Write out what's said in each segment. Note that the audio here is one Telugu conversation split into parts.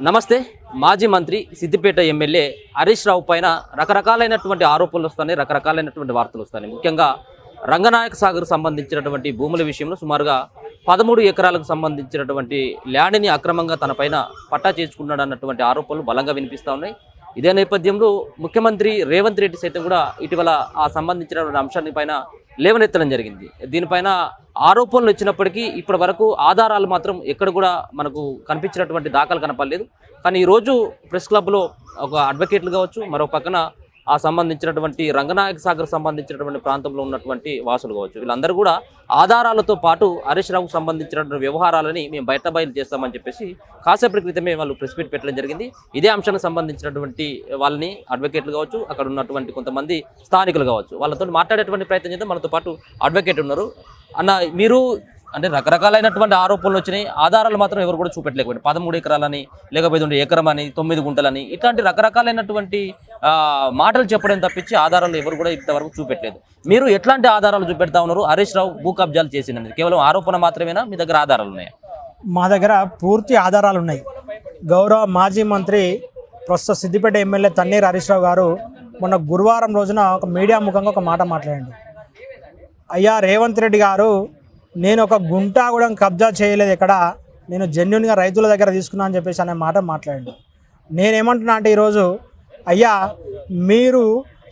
నమస్తే. మాజీ మంత్రి సిద్దిపేట ఎమ్మెల్యే హరీష్ రావు పైన రకరకాలైనటువంటి ఆరోపణలు వస్తున్నాయి, రకరకాలైనటువంటి వార్తలు వస్తున్నాయి. ముఖ్యంగా రంగనాయక సాగర్ సంబంధించినటువంటి భూముల విషయంలో సుమారుగా 13 ఎకరాలకు సంబంధించినటువంటి ల్యాండ్ని అక్రమంగా తన పైన పట్టా చేసుకున్నాడు అన్నటువంటి ఆరోపణలు బలంగా వినిపిస్తూ ఉన్నాయి. ఇదే నేపథ్యంలో ముఖ్యమంత్రి రేవంత్ రెడ్డి సైతం కూడా ఇటీవల ఆ సంబంధించినటువంటి అంశాన్ని పైన లేవనెత్తడం జరిగింది. దీనిపైన ఆరోపణలు వచ్చినప్పటికీ ఇప్పటి వరకు ఆధారాలు మాత్రం ఎక్కడ కూడా మనకు కనిపించినటువంటి దాఖలు కనపడలేదు. కానీ ఈరోజు ప్రెస్ క్లబ్లో ఒక అడ్వకేట్లు కావచ్చు, మరో పక్కన ఆ సంబంధించినటువంటి రంగనాయక సాగర్ సంబంధించినటువంటి ప్రాంతంలో ఉన్నటువంటి వాసులు కావచ్చు, వీళ్ళందరూ కూడా ఆధారాలతో పాటు హరీష్ రావుకు సంబంధించినటువంటి వ్యవహారాలని మేము బయలు చేస్తామని చెప్పేసి కాసేపటి క్రితమే వాళ్ళు ప్రెస్ మీట్ పెట్టడం జరిగింది. ఇదే అంశానికి సంబంధించినటువంటి వాళ్ళని అడ్వకేట్లు కావచ్చు, అక్కడ ఉన్నటువంటి కొంతమంది స్థానికులు కావచ్చు, వాళ్ళతో మాట్లాడేటువంటి ప్రయత్నం చేద్దాం. మనతో పాటు అడ్వకేట్ ఉన్నారు. అన్న, మీరు అంటే రకరకాలైనటువంటి ఆరోపణలు వచ్చినాయి, ఆధారాలు మాత్రం ఎవరు కూడా చూపెట్టలేకపోయింది. 13 ఎకరాలని, లేకపోతే ఎకరం అని, 9 గుంటలని, ఇట్లాంటి రకరకాలైనటువంటి మాటలు చెప్పడం తప్పించి ఆధారాలు ఎవరు కూడా ఇంతవరకు చూపెట్టలేదు. మీరు ఎట్లాంటి ఆధారాలు చూపెడతా ఉన్నారు? హరీష్ రావు భూ కబ్జాలు చేసినది కేవలం ఆరోపణ మాత్రమేనా? మీ దగ్గర ఆధారాలు ఉన్నాయా? మా దగ్గర పూర్తి ఆధారాలు ఉన్నాయి. గౌరవ మాజీ మంత్రి ప్రస్తుత సిద్దిపేట ఎమ్మెల్యే తన్నీర్ హరీష్ రావు గారు మొన్న గురువారం రోజున ఒక మీడియా ముఖంగా ఒక మాట మాట్లాడండి. అయ్యా రేవంత్ రెడ్డి గారు, నేను ఒక గుంట కూడా కబ్జా చేయలేదు, ఇక్కడ నేను జెన్యున్గా రైతుల దగ్గర తీసుకున్నా అని చెప్పేసి అనే మాట మాట్లాడండి. నేనేమంటున్నా అంటే ఈరోజు, అయ్యా మీరు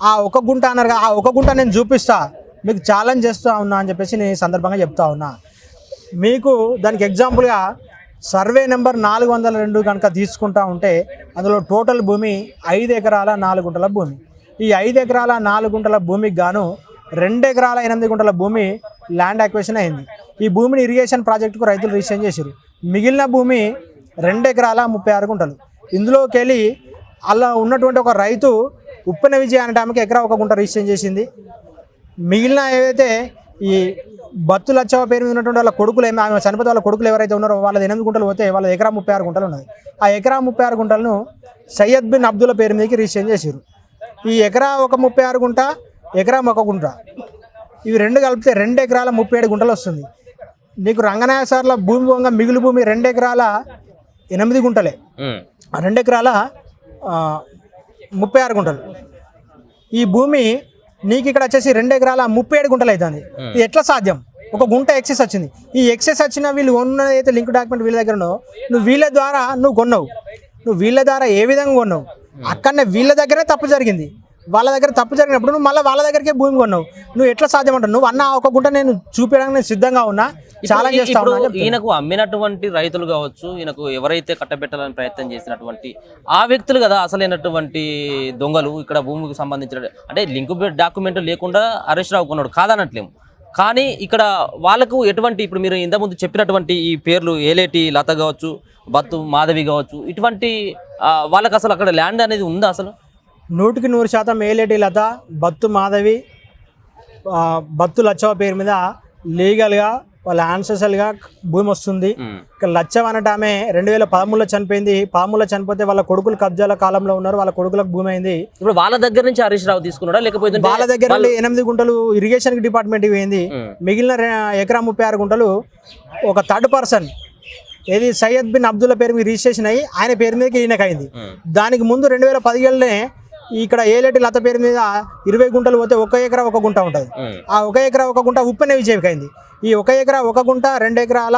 ఆ ఒక గుంట అన్నారు, ఆ ఒక గుంట నేను చూపిస్తా, మీకు ఛాలెంజ్ చేస్తూ ఉన్నా అని చెప్పేసి నేను ఈ సందర్భంగా చెప్తా ఉన్నా. మీకు దానికి ఎగ్జాంపుల్గా సర్వే నెంబర్ 402 కనుక తీసుకుంటా ఉంటే అందులో టోటల్ భూమి 5 ఎకరాల 4 గుంటల భూమి. ఈ 5 ఎకరాల 4 గుంటల భూమికి గాను 2 ఎకరాల 8 గుంటల భూమి ల్యాండ్ అక్విజిషన్ అయింది. ఈ భూమిని ఇరిగేషన్ ప్రాజెక్టుకు రైతులు రిజిస్టర్ చేశారు. మిగిలిన భూమి 2 ఎకరాల 36 గుంటలు. ఇందులోకి వెళ్ళి అలా ఉన్నటువంటి ఒక రైతు ఉప్పెన విజయ అనడానికి ఎకరా 1 గుంట రిజిస్టర్ చేసింది. మిగిలిన ఏవైతే ఈ బత్తు లచ్చవ పేరు మీద ఉన్నటువంటి వాళ్ళ కొడుకులు ఆమె చనిపోతే వాళ్ళ కొడుకులు ఎవరైతే ఉన్నారో వాళ్ళది 8 గుంటలు పోతే వాళ్ళ ఎకరా 36 గుంటలు ఉన్నది. ఆ ఎకరా 36 గుంటలను సయ్యద్ బిన్ అబ్దుల్లా పేరు మీదకి రిజిస్టర్ చేశారు. ఈ ఎకరా 36 గుంట, ఎకరా 1 గుంట, ఇవి రెండు కలిపితే 2 ఎకరాల 37 గుంటలు వస్తుంది. నీకు రంగనాయక సార్ల భూమి పోగా మిగులు భూమి 2 ఎకరాల 8 గుంటలే, 2 ఎకరాల 36 గుంటలు. ఈ భూమి నీకు ఇక్కడ వచ్చేసి 2 ఎకరాల 37 గుంటలు అవుతుంది. ఇది ఎట్లా సాధ్యం? ఒక గుంట ఎక్సెస్ వచ్చింది. ఈ ఎక్సెస్ వచ్చిన వీళ్ళు ఉన్నదైతే లింక్ డాక్యుమెంట్ వీళ్ళ దగ్గర ఉన్నావు, నువ్వు వీళ్ళ ద్వారా నువ్వు కొన్నావు. నువ్వు వీళ్ళ ద్వారా ఏ విధంగా కొన్నావు? అక్కడనే వీళ్ళ దగ్గరే తప్పు జరిగింది. వాళ్ళ దగ్గర తప్పు జరిగినప్పుడు నువ్వు మళ్ళీ వాళ్ళ దగ్గరికే భూమి కొన్నావు. నువ్వు ఎట్లా సాధ్యమంటావు? నువ్వు అన్న ఒక గుంట నేను చూపించడానికి నేను సిద్ధంగా ఉన్నా, చాలా చేస్తా ఉన్నా. ఈయనకు అమ్మినటువంటి రైతులు కావచ్చు, ఈయనకు ఎవరైతే కట్టబెట్టాలని ప్రయత్నం చేసినటువంటి ఆ వ్యక్తులు కదా అసలైనటువంటి దొంగలు. ఇక్కడ భూమికి సంబంధించిన అంటే లింక్ డాక్యుమెంట్ లేకుండా హరీష్ రావు కొన్నాడు కాదనట్లేము. కానీ ఇక్కడ వాళ్ళకు ఎటువంటి, ఇప్పుడు మీరు ఇంతకుముందు చెప్పినటువంటి ఈ పేర్లు ఏలేటి లత కావచ్చు, బత్తు మాధవి కావచ్చు, ఇటువంటి వాళ్ళకి అసలు అక్కడ ల్యాండ్ అనేది ఉందా? అసలు 100% ఏలేటి లత, బత్తు మాధవి, బత్తు లచ్చవ పేరు మీద లీగల్గా వాళ్ళ యాన్సెస్టర్గా భూమి వస్తుంది. ఇక్కడ లచ్చవ అనట ఆమె 2013లో చనిపోయింది. 13లో చనిపోతే వాళ్ళ కొడుకులు కబ్జాల కాలంలో ఉన్నారు, వాళ్ళ కొడుకులకు భూమి అయింది. ఇప్పుడు వాళ్ళ దగ్గర నుంచి హరీష్ రావు తీసుకున్నాడా, లేకపోతే వాళ్ళ దగ్గర 8 గుంటలు ఇరిగేషన్ డిపార్ట్మెంట్కి పోయింది. మిగిలిన ఎకరా 36 గుంటలు ఒక థర్డ్ పర్సన్ ఏది సయ్యద్ బిన్ అబ్దుల్లా పేరు మీద రిజిస్ట్రేషన్ అయ్యి ఆయన పేరు మీదకి ఈయనకు అయింది. దానికి ముందు 2017లోనే ఇక్కడ ఏలేటి లత పేరు మీద 20 గుంటలు పోతే 1 ఎకరా 1 గుంట ఉంటుంది. ఆ 1 ఎకరా 1 గుంట ఉప్పెన విజయకి అయింది. ఈ 1 ఎకరా 1 గుంట 2 ఎకరాల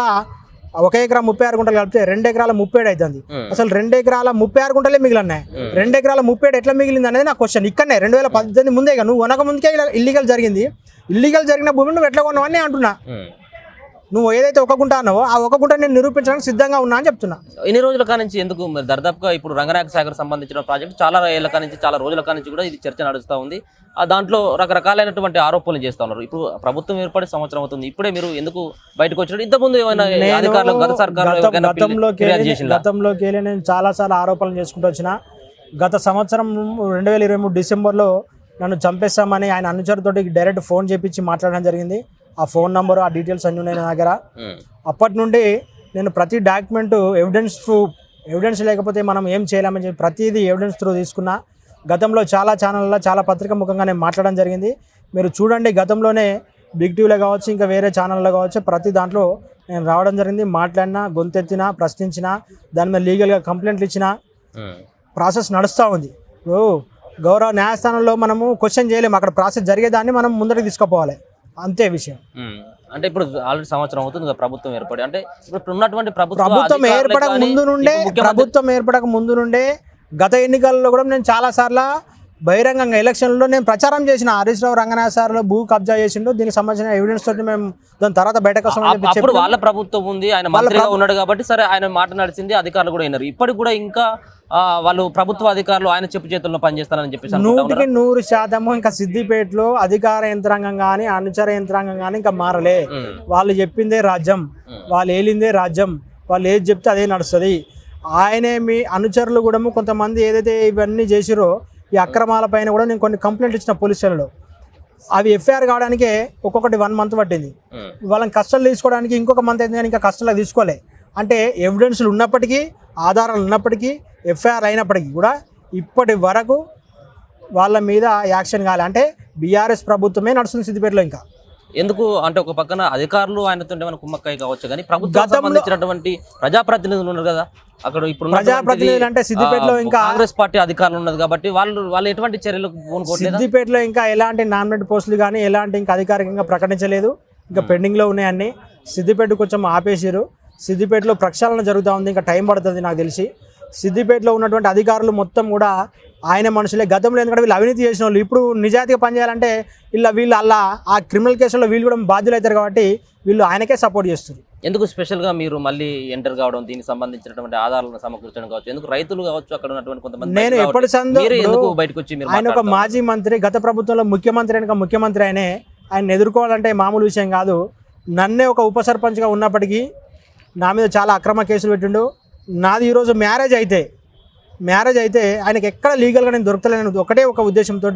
1 ఎకరా 36 గుంటలు కలిపితే 2 ఎకరాల 37 అవుతుంది. అసలు 2 ఎకరాల 36 గుంటలే మిగిలినాయి. 2 ఎకరాల 37 ఎట్లా మిగిలింది అనేది నా క్వశ్చన్. ఇక్కడనే 2018 ముందే నువ్వు కొనక ముందుకే ఇల్లీగల్ జరిగింది. ఇల్లీగల్ జరిగిన భూమిని నువ్వు ఎట్లా కొన్నావు అని అంటున్నా. నువ్వు ఏదైతే 1 గుంట అన్నావో ఆ 1 గుంట నేను నిరూపించడానికి సిద్ధంగా ఉన్నా అని చెప్తున్నా. ఎన్ని రోజుల కానించి ఎందుకు మరి దాదాపుగా ఇప్పుడు రంగనాయక సాగర్ సంబంధించిన ప్రాజెక్ట్ చాలా ఏళ్ళ కానించి, చాలా రోజుల కానించి కూడా ఇది చర్చ నడుస్తూ ఉంది. దాంట్లో రకరకాలైనటువంటి ఆరోపణలు చేస్తూ ఉన్నారు. ఇప్పుడు ప్రభుత్వం ఏర్పడి సంవత్సరం అవుతుంది, ఇప్పుడే మీరు ఎందుకు బయటకు వచ్చినట్టు? ఇంతకుముందు ఏమైనా అధికారులు గత గతంలోకి వెళ్ళి నేను చాలాసార్లు ఆరోపణలు చేసుకుంటూ వచ్చిన. గత సంవత్సరం 2023 డిసెంబర్లో నన్ను చంపేస్తామని ఆయన అనుచరుతోటి డైరెక్ట్ ఫోన్ చేపించి మాట్లాడడం జరిగింది. ఆ ఫోన్ నెంబరు, ఆ డీటెయిల్స్ అన్నీ ఉన్నాయి నా దగ్గర. అప్పటి నుండి నేను ప్రతి డాక్యుమెంట్ ఎవిడెన్స్ లేకపోతే మనం ఏం చేయలేమని చెప్పి ప్రతిదీ ఎవిడెన్స్ త్రూ తీసుకున్నా. గతంలో చాలా ఛానళ్ళలో చాలా పత్రిక ముఖంగా నేను మాట్లాడడం జరిగింది. మీరు చూడండి, గతంలోనే బిగ్ టీవీలో కావచ్చు, ఇంకా వేరే ఛానల్లో కావచ్చు, ప్రతి దాంట్లో నేను రావడం జరిగింది, మాట్లాడినా, గొంతెత్తినా, ప్రశ్నించినా, దాని మీద లీగల్గా కంప్లైంట్లు ఇచ్చినా, ప్రాసెస్ నడుస్తూ ఉంది. ఇప్పుడు గౌరవ న్యాయస్థానంలో మనము క్వశ్చన్ చేయలేము, అక్కడ ప్రాసెస్ జరిగేదాన్ని మనం ముందరికి తీసుకుపోవాలి, అంతే విషయం. అంటే ఇప్పుడు ఆల్రెడీ సంవత్సరం అవుతుంది కదా ప్రభుత్వం ఏర్పడి, అంటే ఇప్పుడు ఉన్నటువంటి ప్రభుత్వం ఏర్పడక ముందు నుండే గత ఎన్నికల్లో కూడా నేను చాలాసార్లు బహిరంగంగా ఎలక్షన్లో నేను ప్రచారం చేసిన, హరీష్ రావు రంగనాథ్ సార్లు భూ కబ్జా చేసిండు, దీనికి సంబంధించిన ఎవిడెన్స్ తోటి మేము దాని తర్వాత బయటకు వస్తామని వాళ్ళ ప్రభుత్వం ఉంది, ఆయన మంత్రిగా ఉన్నాడు కాబట్టి సరే ఆయన మాట నడిచింది, అధికారులు కూడా విన్నారు. ఇప్పటికి కూడా ఇంకా వాళ్ళు ప్రభుత్వ అధికారులు ఆయన చెప్పు చేతుల్లో పనిచేస్తారని చెప్పేసి 100% ఇంకా సిద్దిపేటలో అధికార యంత్రాంగం కానీ అనుచర యంత్రాంగం కానీ ఇంకా మారలే. వాళ్ళు చెప్పిందే రాజ్యం, వాళ్ళు ఏలిందే రాజ్యం, వాళ్ళు ఏది చెప్తే అదే నడుస్తుంది. ఆయనే మీ అనుచరులు కూడా కొంతమంది ఏదైతే ఇవన్నీ చేసిరో ఈ అక్రమాల పైన కూడా నేను కొన్ని కంప్లైంట్ ఇచ్చిన పోలీస్ స్టేషన్లో, అవి ఎఫ్ఐఆర్ కావడానికే ఒక్కొక్కటి 1 month పట్టింది. వాళ్ళని కస్టడీలో తీసుకోవడానికి ఇంకొక మంత్ అయింది కానీ ఇంకా కస్టడీలో తీసుకోలే. అంటే ఎవిడెన్స్లు ఉన్నప్పటికీ, ఆధారాలు ఉన్నప్పటికీ, ఎఫ్ఐఆర్ అయినప్పటికీ కూడా ఇప్పటి వరకు వాళ్ళ మీద యాక్షన్ కాలే. అంటే బీఆర్ఎస్ ప్రభుత్వమే నడుస్తుంది సిద్దిపేటలో. ఇంకా ఎందుకు అంటే ఒక పక్కన అధికారులు ఆయనతో ఏమైనా కుమ్మక్కై కావచ్చు కానీ ప్రభుత్వం సంబంధించినటువంటి ప్రజాప్రతినిధులు ఉన్నారు కదా అక్కడ. ఇప్పుడు ప్రజాప్రతినిధులు అంటే సిద్దిపేటలో ఇంకా కాంగ్రెస్ పార్టీ అధికారులు ఉన్నది కాబట్టి వాళ్ళు ఎటువంటి చర్యలు పూనుకోవట్లేదు. సిద్దిపేటలో ఇంకా ఎలాంటి నామినేట్ పోస్టులు కానీ ఎలాంటి ఇంకా అధికారికంగా ప్రకటించలేదు, ఇంకా పెండింగ్లో ఉన్నాయన్నీ. సిద్దిపేట కొంచెం ఆపేసారు. సిద్దిపేటలో ప్రక్షాళన జరుగుతూ ఉంది, ఇంకా టైం పడుతుంది నాకు తెలిసి. సిద్దిపేటలో ఉన్నటువంటి అధికారులు మొత్తం కూడా ఆయన మనుషులే. గతంలో ఎందుకంటే వీళ్ళు అవినీతి చేసిన వాళ్ళు, ఇప్పుడు నిజాయితీగా పనిచేయాలంటే వీళ్ళు అలా ఆ క్రిమినల్ కేసులో వీళ్ళు కూడా బాధ్యులు అవుతారు కాబట్టి వీళ్ళు ఆయనకే సపోర్ట్ చేస్తారు. ఎందుకు స్పెషల్గా మీరు మళ్ళీ ఎంటర్ కావడం, దీనికి సంబంధించినటువంటి ఆధారాలను సమకూర్చడం కావచ్చు, ఎందుకు రైతులు కావచ్చు అక్కడ ఉన్నటువంటి కొంతమంది, నేను ఎప్పటి ఎందుకు బయటకు వచ్చి ఆయన ఒక మాజీ మంత్రి, గత ప్రభుత్వంలో ముఖ్యమంత్రి ఆయన ఎదుర్కోవాలంటే మామూలు విషయం కాదు. నన్నే ఒక ఉప సర్పంచ్గా ఉన్నప్పటికీ నా మీద చాలా అక్రమ కేసులు పెట్టిండు. నాది ఈరోజు మ్యారేజ్ అయితే ఆయనకి ఎక్కడ లీగల్గా నేను దొరకలేను. ఒకటే ఒక ఉద్దేశంతో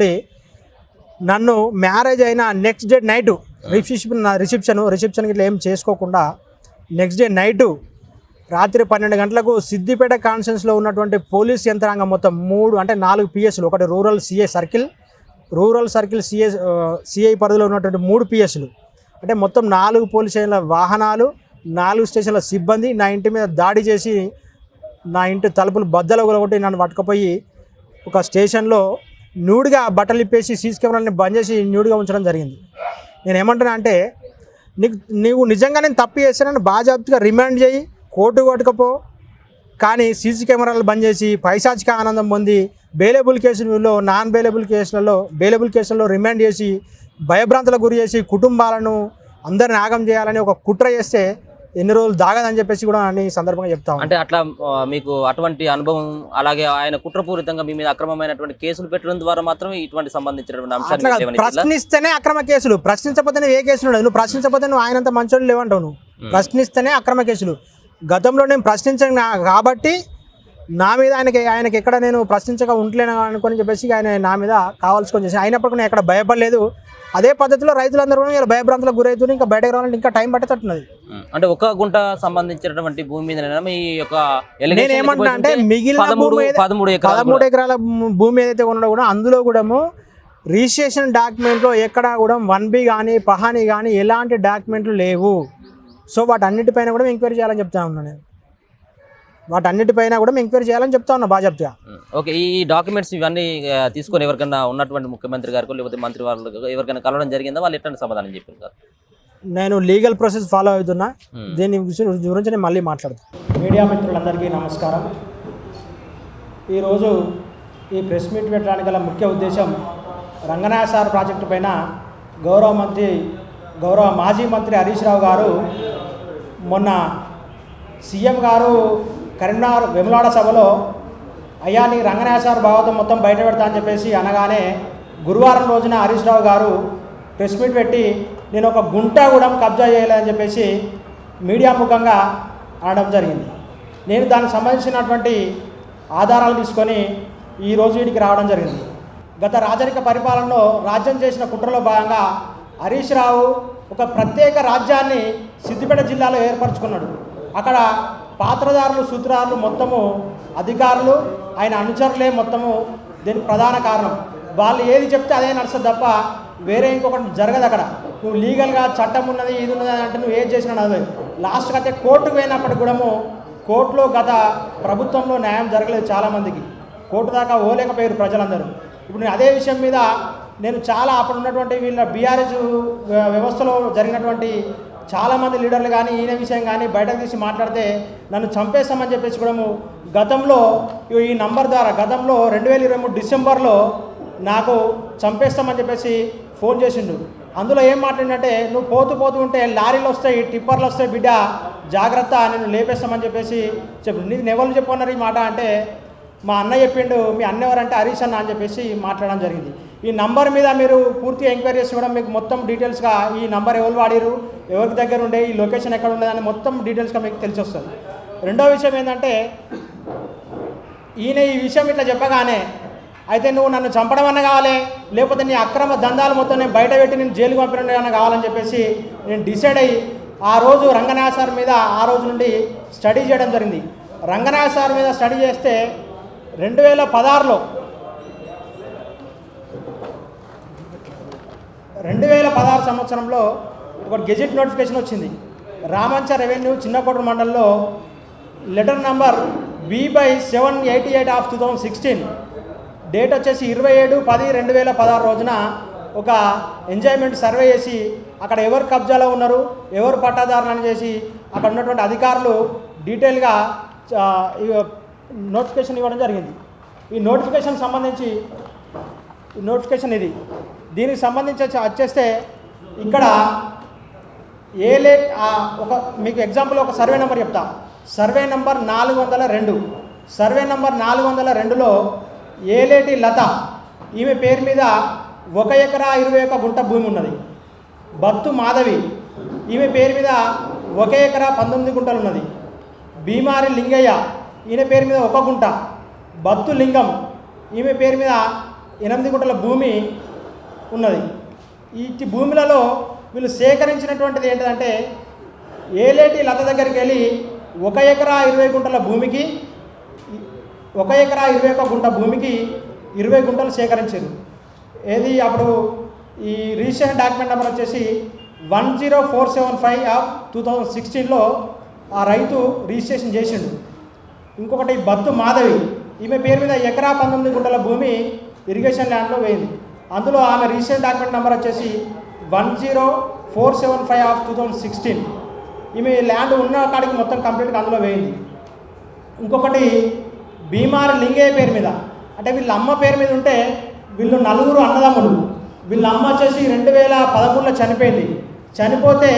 నన్ను మ్యారేజ్ అయిన నెక్స్ట్ డే నైటు రిసెప్షన్ ఇట్లా ఏం చేసుకోకుండా నెక్స్ట్ డే నైటు రాత్రి 12 గంటలకు సిద్దిపేట కాన్స్టిట్యున్సీలో ఉన్నటువంటి పోలీస్ యంత్రాంగం మొత్తం 4 పిఎస్లు, ఒకటి రూరల్ సర్కిల్ సిఐ పరిధిలో ఉన్నటువంటి 3 పిఎస్లు, అంటే మొత్తం 4 పోలీస్ స్టేషన్ల వాహనాలు, 4 స్టేషన్ల సిబ్బంది నా ఇంటి మీద దాడి చేసి నా ఇంటి తలుపులు బద్దలు కొట్టి నన్ను పట్టుకుపోయి ఒక స్టేషన్లో న్యూడ్గా బట్టలు ఇప్పేసి సీసీ కెమెరాలని బంద్ చేసి న్యూడ్గా ఉంచడం జరిగింది. నేను ఏమంటున్నా అంటే నీవు నిజంగా నేను తప్పు చేస్తే నన్ను బాజాబ్తుగా రిమాండ్ చేయి, కోర్టు కొట్టుకపో, కానీ సీసీ కెమెరాలు బంద్ చేసి పైశాచిక ఆనందం పొంది బెయిలబుల్ కేసులలో బెయిలబుల్ కేసులలో రిమాండ్ చేసి భయభ్రాంతులకు గురి చేసి కుటుంబాలను అందరిని ఆగం చేయాలని ఒక కుట్ర చేస్తే ఎన్ని రోజులు దాగదని చెప్పేసి కూడా అని సందర్భంగా చెప్తాం. అంటే అట్లా మీకు అటువంటి అనుభవం, అలాగే ఆయన కుట్రపూరితంగా మీ మీద అక్రమమైనటువంటి కేసులు పెట్టడం ద్వారా మాత్రమే ఇటువంటి సంబంధించినటువంటి అంశాలు ప్రశ్నిస్తేనే అక్రమ కేసులు, ప్రశ్నించకపోతే ఏ కేసులు ఉండదు. నువ్వు ప్రశ్నించకపోతే నువ్వు ఆయనంత మంచోళ్ళు లేవంటావు. నువ్వు ప్రశ్నిస్తేనే అక్రమ కేసులు. గతంలో నేను ప్రశ్నించాను కాబట్టి నా మీద ఆయనకి ఎక్కడ నేను ప్రశ్నించక ఉంటలేను అనుకొని చెప్పేసి ఆయన నా మీద కావాల్సుకొని చేసి, అయినప్పటికీ నేను ఎక్కడ భయపడలేదు. అదే పద్ధతిలో రైతులందరూ కూడా భయభ్రాంతులకు గురవుతుంది. ఇంకా బయటకు రావాలంటే ఇంకా టైం పట్టేటట్టున్నది. అంటే ఒక గుంట సంబంధించినటువంటి భూమి మీద మీ యొక్క నేను ఏమంటున్నా అంటే మిగిలిన 13 ఎకరాల భూమి ఏదైతే ఉన్నదో కూడా అందులో కూడా రిజిస్ట్రేషన్ డాక్యుమెంట్లో ఎక్కడా కూడా 1B కానీ పహానీ కానీ ఎలాంటి డాక్యుమెంట్లు లేవు. సో వాటన్నిటిపైన కూడా ఎంక్వైరీ చేయాలని చెప్తా ఉన్నాను నేను. ఎంక్వైరీ చేయాలని చెప్తా ఉన్నా బాజాబ్తుగా. ఓకే, ఈ డాక్యుమెంట్స్ ఇవన్నీ తీసుకొని ఎవరికైనా ఉన్నటువంటి ముఖ్యమంత్రి గారికి లేకపోతే మంత్రి వాళ్ళు ఎవరికైనా కలవడం జరిగిందా? వాళ్ళు ఎట్లాంటి సమాధానం చెప్పారు సార్? నేను లీగల్ ప్రాసెస్ ఫాలో అవుతున్నా. దీని గురించి నేను మళ్ళీ మాట్లాడుతాను. మీడియా మిత్రులందరికీ నమస్కారం. ఈరోజు ఈ ప్రెస్ మీట్ పెట్టడానికి గల ముఖ్య ఉద్దేశం, రంగనాథ సార్ ప్రాజెక్టు పైన గౌరవ మాజీ మంత్రి హరీష్ రావు గారు మొన్న సీఎం గారు కరీంనగర్ వెములాడ సభలో అయ్యా నీ రంగనాథ సార్ భాగవతం మొత్తం బయట పెడతా అని చెప్పేసి అనగానే గురువారం రోజున హరీష్ రావు గారు ప్రెస్ మీట్ పెట్టి నేను ఒక గుంట కూడా కబ్జా చేయలేదని చెప్పేసి మీడియా ముఖంగా అనడం జరిగింది. నేను దానికి సంబంధించినటువంటి ఆధారాలు తీసుకొని ఈరోజు వీడికి రావడం జరిగింది. గత రాజరిక పరిపాలనలో రాజ్యం చేసిన కుట్రలో భాగంగా హరీష్ రావు ఒక ప్రత్యేక రాజ్యాన్ని సిద్దిపేట జిల్లాలో ఏర్పరచుకున్నాడు. అక్కడ పాత్రదారులు, సూత్రధారులు మొత్తము అధికారులు, ఆయన అనుచరులే మొత్తము దీనికి ప్రధాన కారణం. వాళ్ళు ఏది చెప్తే అదే నడుస్తుంది తప్ప వేరే ఇంకొకటి జరగదు. అక్కడ నువ్వు లీగల్గా చట్టం ఉన్నది, ఇది ఉన్నది అంటే నువ్వు ఏది చేసినా నడవదు. లాస్ట్కి అయితే కోర్టుకు పోయినప్పటికి కూడా కోర్టులో గత ప్రభుత్వంలో న్యాయం జరగలేదు, చాలామందికి కోర్టు దాకా పోలేకపోయారు ప్రజలందరూ. ఇప్పుడు నేను అదే విషయం మీద నేను చాలా అప్పుడు ఉన్నటువంటి వీళ్ళ బీఆర్ఎస్ వ్యవస్థలో జరిగినటువంటి చాలామంది లీడర్లు కానీ ఈయన విషయం కానీ బయటకు తీసి మాట్లాడితే నన్ను చంపేస్తామని చెప్పేసి కూడా గతంలో ఈ నంబర్ ద్వారా గతంలో 2023 డిసెంబర్లో నాకు చంపేస్తామని చెప్పేసి ఫోన్ చేసిండు. అందులో ఏం మాట్లాడినంటే, నువ్వు పోతూ ఉంటే లారీలు వస్తాయి, టిప్పర్లు వస్తాయి బిడ్డ, జాగ్రత్త, నేను లేపేస్తామని చెప్పేసి చెప్పు. నీకు ఎవరు చెప్పన్నారు ఈ మాట అంటే, మా అన్న చెప్పిండు. మీ అన్న ఎవరంటే హరీష్ అన్న అని చెప్పేసి మాట్లాడడం జరిగింది. ఈ నంబర్ మీద మీరు పూర్తిగా ఎంక్వైరీ చేసి కూడా మీకు మొత్తం డీటెయిల్స్గా ఈ నంబర్ ఎవరు వాడిరు, ఎవరికి దగ్గర ఉండే, ఈ లొకేషన్ ఎక్కడ ఉండేదని మొత్తం డీటెయిల్స్గా మీకు తెలిసి వస్తుంది. రెండో విషయం ఏంటంటే, ఈయన ఈ విషయం ఇట్లా చెప్పగానే అయితే నువ్వు నన్ను చంపడం అన్న కావాలి, లేకపోతే నీ అక్రమ దందాలు మొత్తం నేను బయట పెట్టి నేను జైలుకి పంపిణీ అన్న కావాలని చెప్పేసి నేను డిసైడ్ అయ్యి ఆ రోజు రంగనాథ్ సార్ మీద ఆ రోజు నుండి స్టడీ చేయడం జరిగింది. రంగనాథ్ సార్ మీద స్టడీ చేస్తే 2016 సంవత్సరంలో ఒక గెజెట్ నోటిఫికేషన్ వచ్చింది. రామంచ రెవెన్యూ చిన్నకోటూరు మండలంలో letter number B/788 of 2016, date వచ్చేసి 27/10/2016 రోజున ఒక ఎంజాయ్మెంట్ సర్వే చేసి అక్కడ ఎవరు కబ్జాలో ఉన్నారు, ఎవరు పట్టాదారులను చేసి అక్కడ ఉన్నటువంటి అధికారులు డీటెయిల్గా నోటిఫికేషన్ ఇవ్వడం జరిగింది. ఈ నోటిఫికేషన్ ఇది. దీనికి సంబంధించి వచ్చేస్తే ఇక్కడ మీకు ఎగ్జాంపుల్ ఒక సర్వే నెంబర్ చెప్తా. Survey number 402. సర్వే నెంబర్ 402లో ఏలేటి లత, ఈమె పేరు మీద 1 ఎకరా 21 గుంట భూమి ఉన్నది. బత్తు మాధవి, ఈమె పేరు మీద 1 ఎకరా 19 గుంటలు ఉన్నది. భీమారి లింగయ్య, ఈయన పేరు మీద 1 గుంట. బత్తు లింగం, ఈమె పేరు మీద 8 గుంటల భూమి ఉన్నది. ఈ భూములలో వీళ్ళు సేకరించినటువంటిది ఏంటంటే, ఏలేటి లత దగ్గరికి వెళ్ళి 1 ఎకరా 20 గుంటల భూమికి 1 ఎకరా 21 గుంట భూమికి 20 గుంటలు సేకరించారు. ఏది అప్పుడు ఈ రిజిస్ట్రేషన్ డాక్యుమెంట్ నెంబర్ వచ్చేసి 10475 ఆఫ్ 2016లో ఆ రైతు రిజిస్ట్రేషన్ చేసిండు. ఇంకొకటి బత్తు మాధవి, ఈమె పేరు మీద 1 ఎకరా 19 గుంటల భూమి ఇరిగేషన్ ల్యాండ్లో వేయింది. అందులో ఆమె రిజిస్ట్రేషన్ డాక్యుమెంట్ నెంబర్ వచ్చేసి 10475 ఆఫ్ 2016. ఈమె ల్యాండ్ ఉన్న కాడికి మొత్తం కంప్లీట్గా అందులో వేయింది. ఇంకొకటి భీమారి లింగయ్య పేరు మీద, అంటే వీళ్ళ అమ్మ పేరు మీద ఉంటే వీళ్ళు 4 అన్నదమ్ములు. వీళ్ళ అమ్మ వచ్చేసి 2013లో చనిపోయింది. చనిపోతే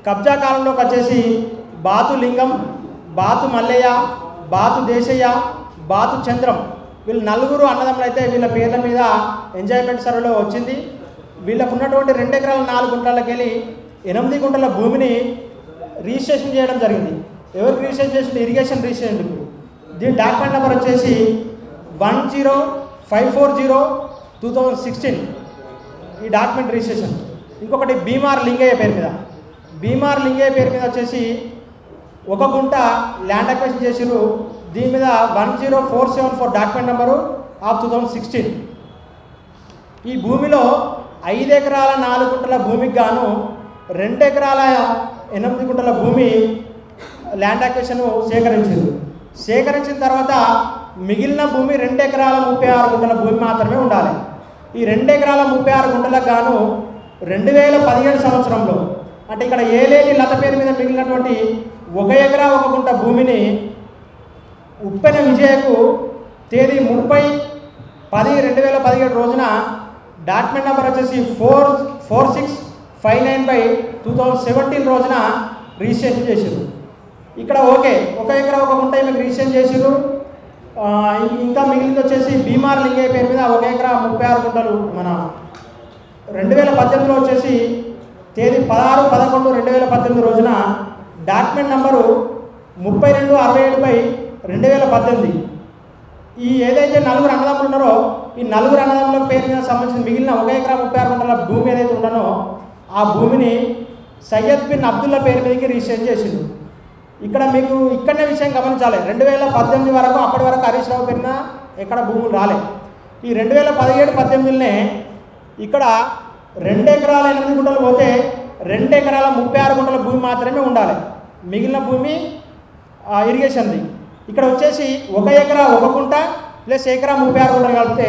కబ్జా కాలంలోకి వచ్చేసి బాతు లింగం, బాతు మల్లయ్య, బాతు దేశయ్య, బాతు చంద్రం, వీళ్ళు 4 అన్నదమ్ములు అయితే వీళ్ళ పేర్ల మీద ఎంజాయ్మెంట్ సర్వేలో వచ్చింది. వీళ్ళకు ఉన్నటువంటి 2 ఎకరాల 4 గుంటలకి వెళ్ళి 8 గుంటల భూమిని రిజిస్ట్రేషన్ చేయడం జరిగింది. ఎవరికి రిజిస్ట్రేషన్ చేసింది? Irrigation registration. దీని డాక్యుమెంట్ నెంబర్ వచ్చేసి 10540/2016 ఈ డాక్యుమెంట్ రిజిస్ట్రేషన్. ఇంకొకటి భీమార్ లింగయ్య పేరు మీద. భీమార్ లింగయ్య పేరు మీద వచ్చేసి 1 గుంట ల్యాండ్ అక్విజిషన్ చేసిరు. దీని మీద 10474 డాక్యుమెంట్ నెంబరు ఆఫ్ 2016. ఈ భూమిలో 5 ఎకరాల 4 గుంటల భూమికి గాను 2 ఎకరాల 8 గుంటల భూమి ల్యాండ్ అక్విజిషన్ సేకరించిన తర్వాత మిగిలిన భూమి 2 ఎకరాల 36 గుంటల భూమి మాత్రమే ఉండాలి. ఈ 2 ఎకరాల 36 గుంటలకు గాను 2017 సంవత్సరంలో, అంటే ఇక్కడ ఏలేని లత పేరు మీద మిగిలినటువంటి 1 ఎకరా 1 గుంట భూమిని ఉప్పెన విజయకు తేదీ 30/10/2017 రోజున డాక్యుమెంట్ నెంబర్ వచ్చేసి 44659/2017 రోజున రిజిస్ట్రేషన్ చేశారు. ఇక్కడ ఓకే 1 ఎకరా 1 గుంట మీకు రిజిస్ట్రేషన్ చేశారు. ఇంకా మిగిలింది వచ్చేసి భీమార్ లింగయ్య పేరు మీద 1 ఎకరా 36 గుంటలు. మన 2018లో వచ్చేసి తేదీ 16/11/2018 రోజున డాక్యుమెంట్ నెంబరు 3267/2018 ఈ ఏదైతే 4 అన్నదమ్ములు ఉన్నారో ఈ 4 అన్నదమ్ముల పేరు మీద సంబంధించిన మిగిలిన 1 ఎకరా 36 గుంటల భూమి ఏదైతే ఉండనో ఆ భూమిని సయ్యద్ బిన్ అబ్దుల్లా పేరు మీదకి రిజిస్ట్రేషన్ చేసింది. ఇక్కడ మీకు ఇక్కడనే విషయం గమనించాలి. 2018 వరకు అప్పటి వరకు హరీష్ రావు పేరున ఎక్కడ భూములు రాలేదు. ఈ 2017-18లోనే ఇక్కడ 2 ఎకరాల 8 గుంటలు పోతే 2 ఎకరాల 36 గుంటల భూమి మాత్రమే ఉండాలి. మిగిలిన భూమి ఇరిగేషన్ది. ఇక్కడ వచ్చేసి 1 ఎకరా 1 గుంట ప్లస్ ఎకరా 36 గుంటలు కలిపితే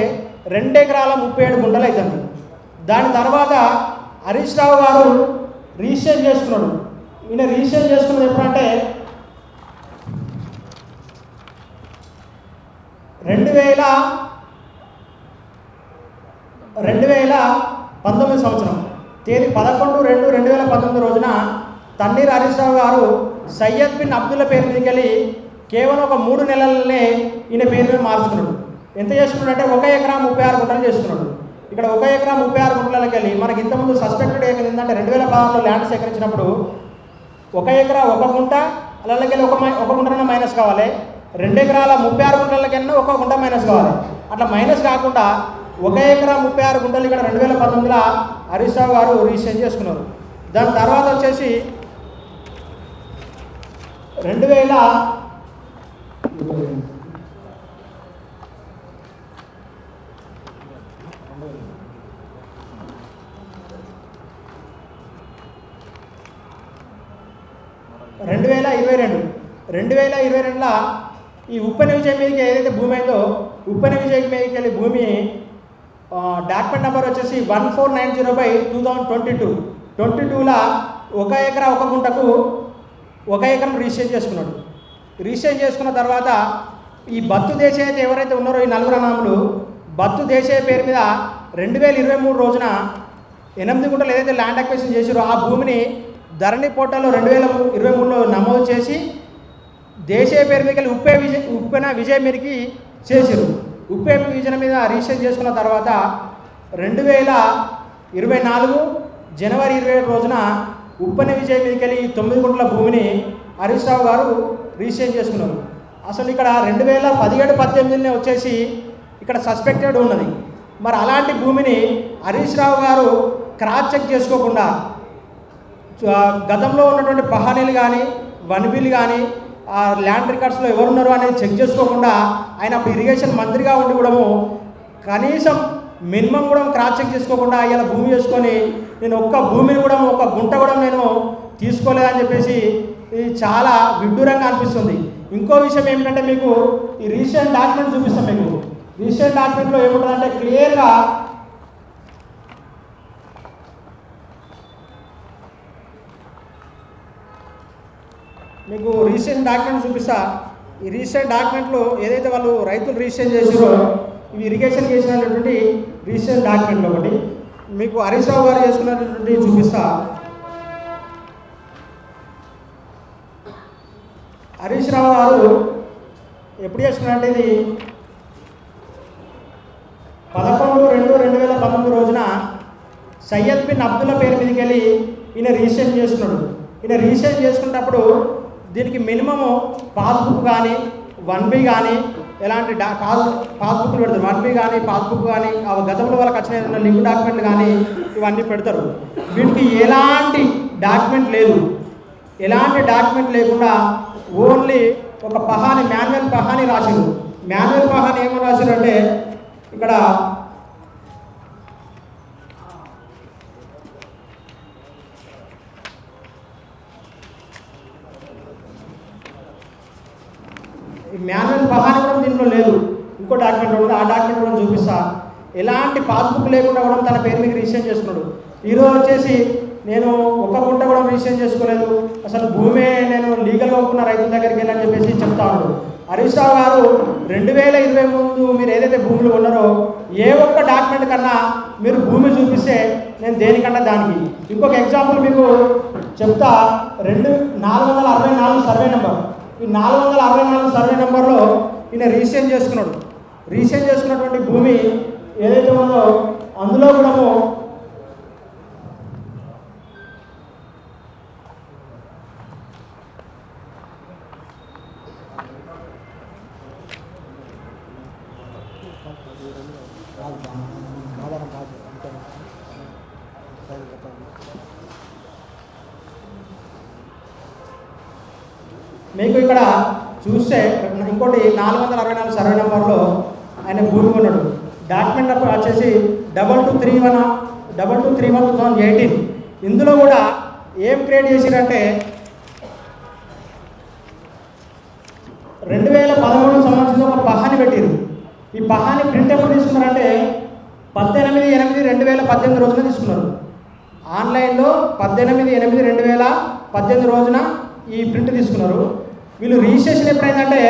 2 ఎకరాల 37 గుంటలు అవుతుంది. దాని తర్వాత హరీష్ రావు గారు రిజిస్ట్రేషన్ చేసుకున్నాడు. ఈయన రిజిస్ట్రేషన్ చేసుకున్నది ఎప్పుడంటే 2019 సంవత్సరం తేదీ 11/2/2019 రోజున తన్నీర్ హరీష్ రావు గారు సయ్యద్ బిన్ అబ్దుల్లా పేరు మీదకి వెళ్ళి కేవలం ఒక 3 నెలలనే ఈయన పేరు మీద మార్చుకున్నాడు. ఎంత చేసుకున్నాడు అంటే 1 ఎకరా 36 గుంటలు చేసుకున్నాడు. ఇక్కడ 1 ఎకరా 36 గుంటలకి వెళ్ళి మనకి ఇంతకుముందు సస్పెక్టెడ్ ఏంటంటే 2016లో ల్యాండ్ సేకరించినప్పుడు 1 ఎకరా 1 గుంట అలాగే ఒక గుంటన మైనస్ కావాలి, 2 ఎకరాల 36 గుంటలకైనా 1 గుంట మైనస్ కావాలి. అట్లా మైనస్ కాకుండా 1 ఎకరా 36 గుంటలు ఇక్కడ 2019లో హరీష్ రావు గారు రిజిస్ట్రేషన్ చేసుకున్నారు. దాని తర్వాత వచ్చేసి 2022లో ఈ ఉప్పెన విజయ్ మీదకి ఏదైతే భూమి అయిందో ఉప్పెన విజయ్ మీదకి వెళ్ళి భూమి డాక్యుమెంట్ నెంబర్ వచ్చేసి 1490/2022 22లో 1 ఎకరా 1 గుంటకు 1 ఎకరం రిజిస్ట్రేషన్ చేసుకున్నాడు. రిజిస్ట్రేషన్ చేసుకున్న తర్వాత ఈ బత్తు దేశాయ్ అయితే ఎవరైతే ఉన్నారో ఈ 4 నామలు బత్తు దేశాయ్ పేరు మీద 2023 రోజున 8 గుంటలు ఏదైతే ల్యాండ్ అక్విజిషన్ చేసారో ఆ భూమిని ధరణి పోర్టల్లో 2023లో నమోదు చేసి దేశాయ్ పేరు మీదకి వెళ్ళి ఉప్పెన విజయ్ మీదకి చేసారు. ఉప్పెన విజయ్ మీద రిజిస్ట్రేషన్ చేసుకున్న తర్వాత 2024 జనవరి 27 రోజున ఉప్పెన విజయ్ మీదకి వెళ్ళి 9 గుంటల భూమిని హరీష్ రావు గారు రిజిస్ట్రేషన్ చేసుకున్నారు. అసలు ఇక్కడ 2017-18 వచ్చేసి ఇక్కడ సస్పెక్టెడ్ ఉన్నది. మరి అలాంటి భూమిని హరీష్ రావు గారు క్రాస్ చెక్ చేసుకోకుండా గతంలో ఉన్నటువంటి పహానీలు కానీ వన్బీలు కానీ ఆ ల్యాండ్ రికార్డ్స్లో ఎవరున్నారు అనేది చెక్ చేసుకోకుండా ఆయన అప్పుడు ఇరిగేషన్ మంత్రిగా ఉండి కూడా కనీసం మినిమం కూడా క్రాస్ చెక్ చేసుకోకుండా ఇలా భూమి చేసుకొని నేను ఒక్క భూమిని కూడా 1 గుంట కూడా నేను తీసుకోలేదని చెప్పేసి ఇది చాలా విడ్డూరంగా అనిపిస్తుంది. ఇంకో విషయం ఏమిటంటే మీకు ఈ రీసెంట్ డాక్యుమెంట్ చూపిస్తాం. మీకు రీసెంట్ డాక్యుమెంట్లో ఏముంటుందంటే క్లియర్గా మీకు రీసెంట్ డాక్యుమెంట్ చూపిస్తా. ఈ రీసెంట్ డాక్యుమెంట్లో ఏదైతే వాళ్ళు రైతులు రిజిస్ట్రేషన్ చేసారో ఇవి ఇరిగేషన్ చేసినటువంటి రీసెంట్ డాక్యుమెంట్లో ఒకటి మీకు హరీష్ రావు గారు చేసుకున్నటువంటి చూపిస్తా. హరీష్ రావు గారు ఎప్పుడు చేసుకున్నారంటే ఇది 11/2/2019 రోజున సయ్యద్ బిన్ అబ్దుల్లా పేరు మీదకి వెళ్ళి ఈయన రిజిస్ట్రేషన్ చేసుకున్నాడు. ఈయన రిజిస్ట్రేషన్ చేసుకున్నప్పుడు దీనికి మినిమము పాస్బుక్ కానీ 1B కానీ ఎలాంటి పాస్బుక్లు పెడతారు. 1B కానీ పాస్బుక్ కానీ గతంలో వాళ్ళకి వచ్చిన లింక్ డాక్యుమెంట్లు కానీ ఇవన్నీ పెడతారు. వీటికి ఎలాంటి డాక్యుమెంట్ లేదు. ఎలాంటి డాక్యుమెంట్ లేకుండా ఓన్లీ ఒక పహాని మాన్యువల్ పహాని రాసిండు. మాన్యువల్ పహాని ఏమని రాసిండు అంటే ఇక్కడ మాన్యువల్ పహాని కూడా దీంట్లో లేదు. ఇంకో డాక్యుమెంట్ కూడా ఆ డాక్యుమెంట్ కూడా చూపిస్తా. ఎలాంటి పాస్బుక్ లేకుండా కూడా తన పేరు మీద రిజిస్ట్రేషన్ చేసుకున్నాడు. ఈరోజు వచ్చేసి నేను 1 గుంట కూడా రిజిస్ట్రేషన్ చేసుకోలేదు, అసలు భూమే నేను లీగల్గా ఒప్పుకున్న రైతుల దగ్గరికి వెళ్ళని చెప్పేసి చెప్తా ఉన్నాడు. హరీష్ రావు గారు 2020 ముందు మీరు ఏదైతే భూములు ఉన్నారో ఏ ఒక్క డాక్యుమెంట్ కన్నా మీరు భూమి చూపిస్తే నేను దేనికన్నా దానికి. ఇంకొక ఎగ్జాంపుల్ మీకు చెప్తా. 464 సర్వే నెంబర్. ఈ 464 సర్వే నెంబర్లో ఈయన రిజిస్ట్రేషన్ చేసుకున్నాడు. రిజిస్ట్రేషన్ చేసుకున్నటువంటి భూమి ఏదైతే ఉందో అందులో కూడా మీకు ఇక్కడ చూస్తే ఇంకోటి 464 సర్వే నెంబర్లో ఆయన భూమి ఉన్నాడు. డాక్యుమెంట్ నెంబర్ వచ్చేసి 2231/2018. ఇందులో కూడా ఏం క్రియేట్ చేసిరంటే 2013 సంవత్సరంలో ఒక పహాని పెట్టారు. ఈ పహాని ప్రింట్ ఎప్పుడు తీసుకున్నారంటే 18/8/2018 రోజున తీసుకున్నారు. ఆన్లైన్లో 18/8/2018 రోజున ఈ ప్రింట్ తీసుకున్నారు. వీళ్ళు రిజిస్ట్రేషన్ ఎప్పుడైందంటే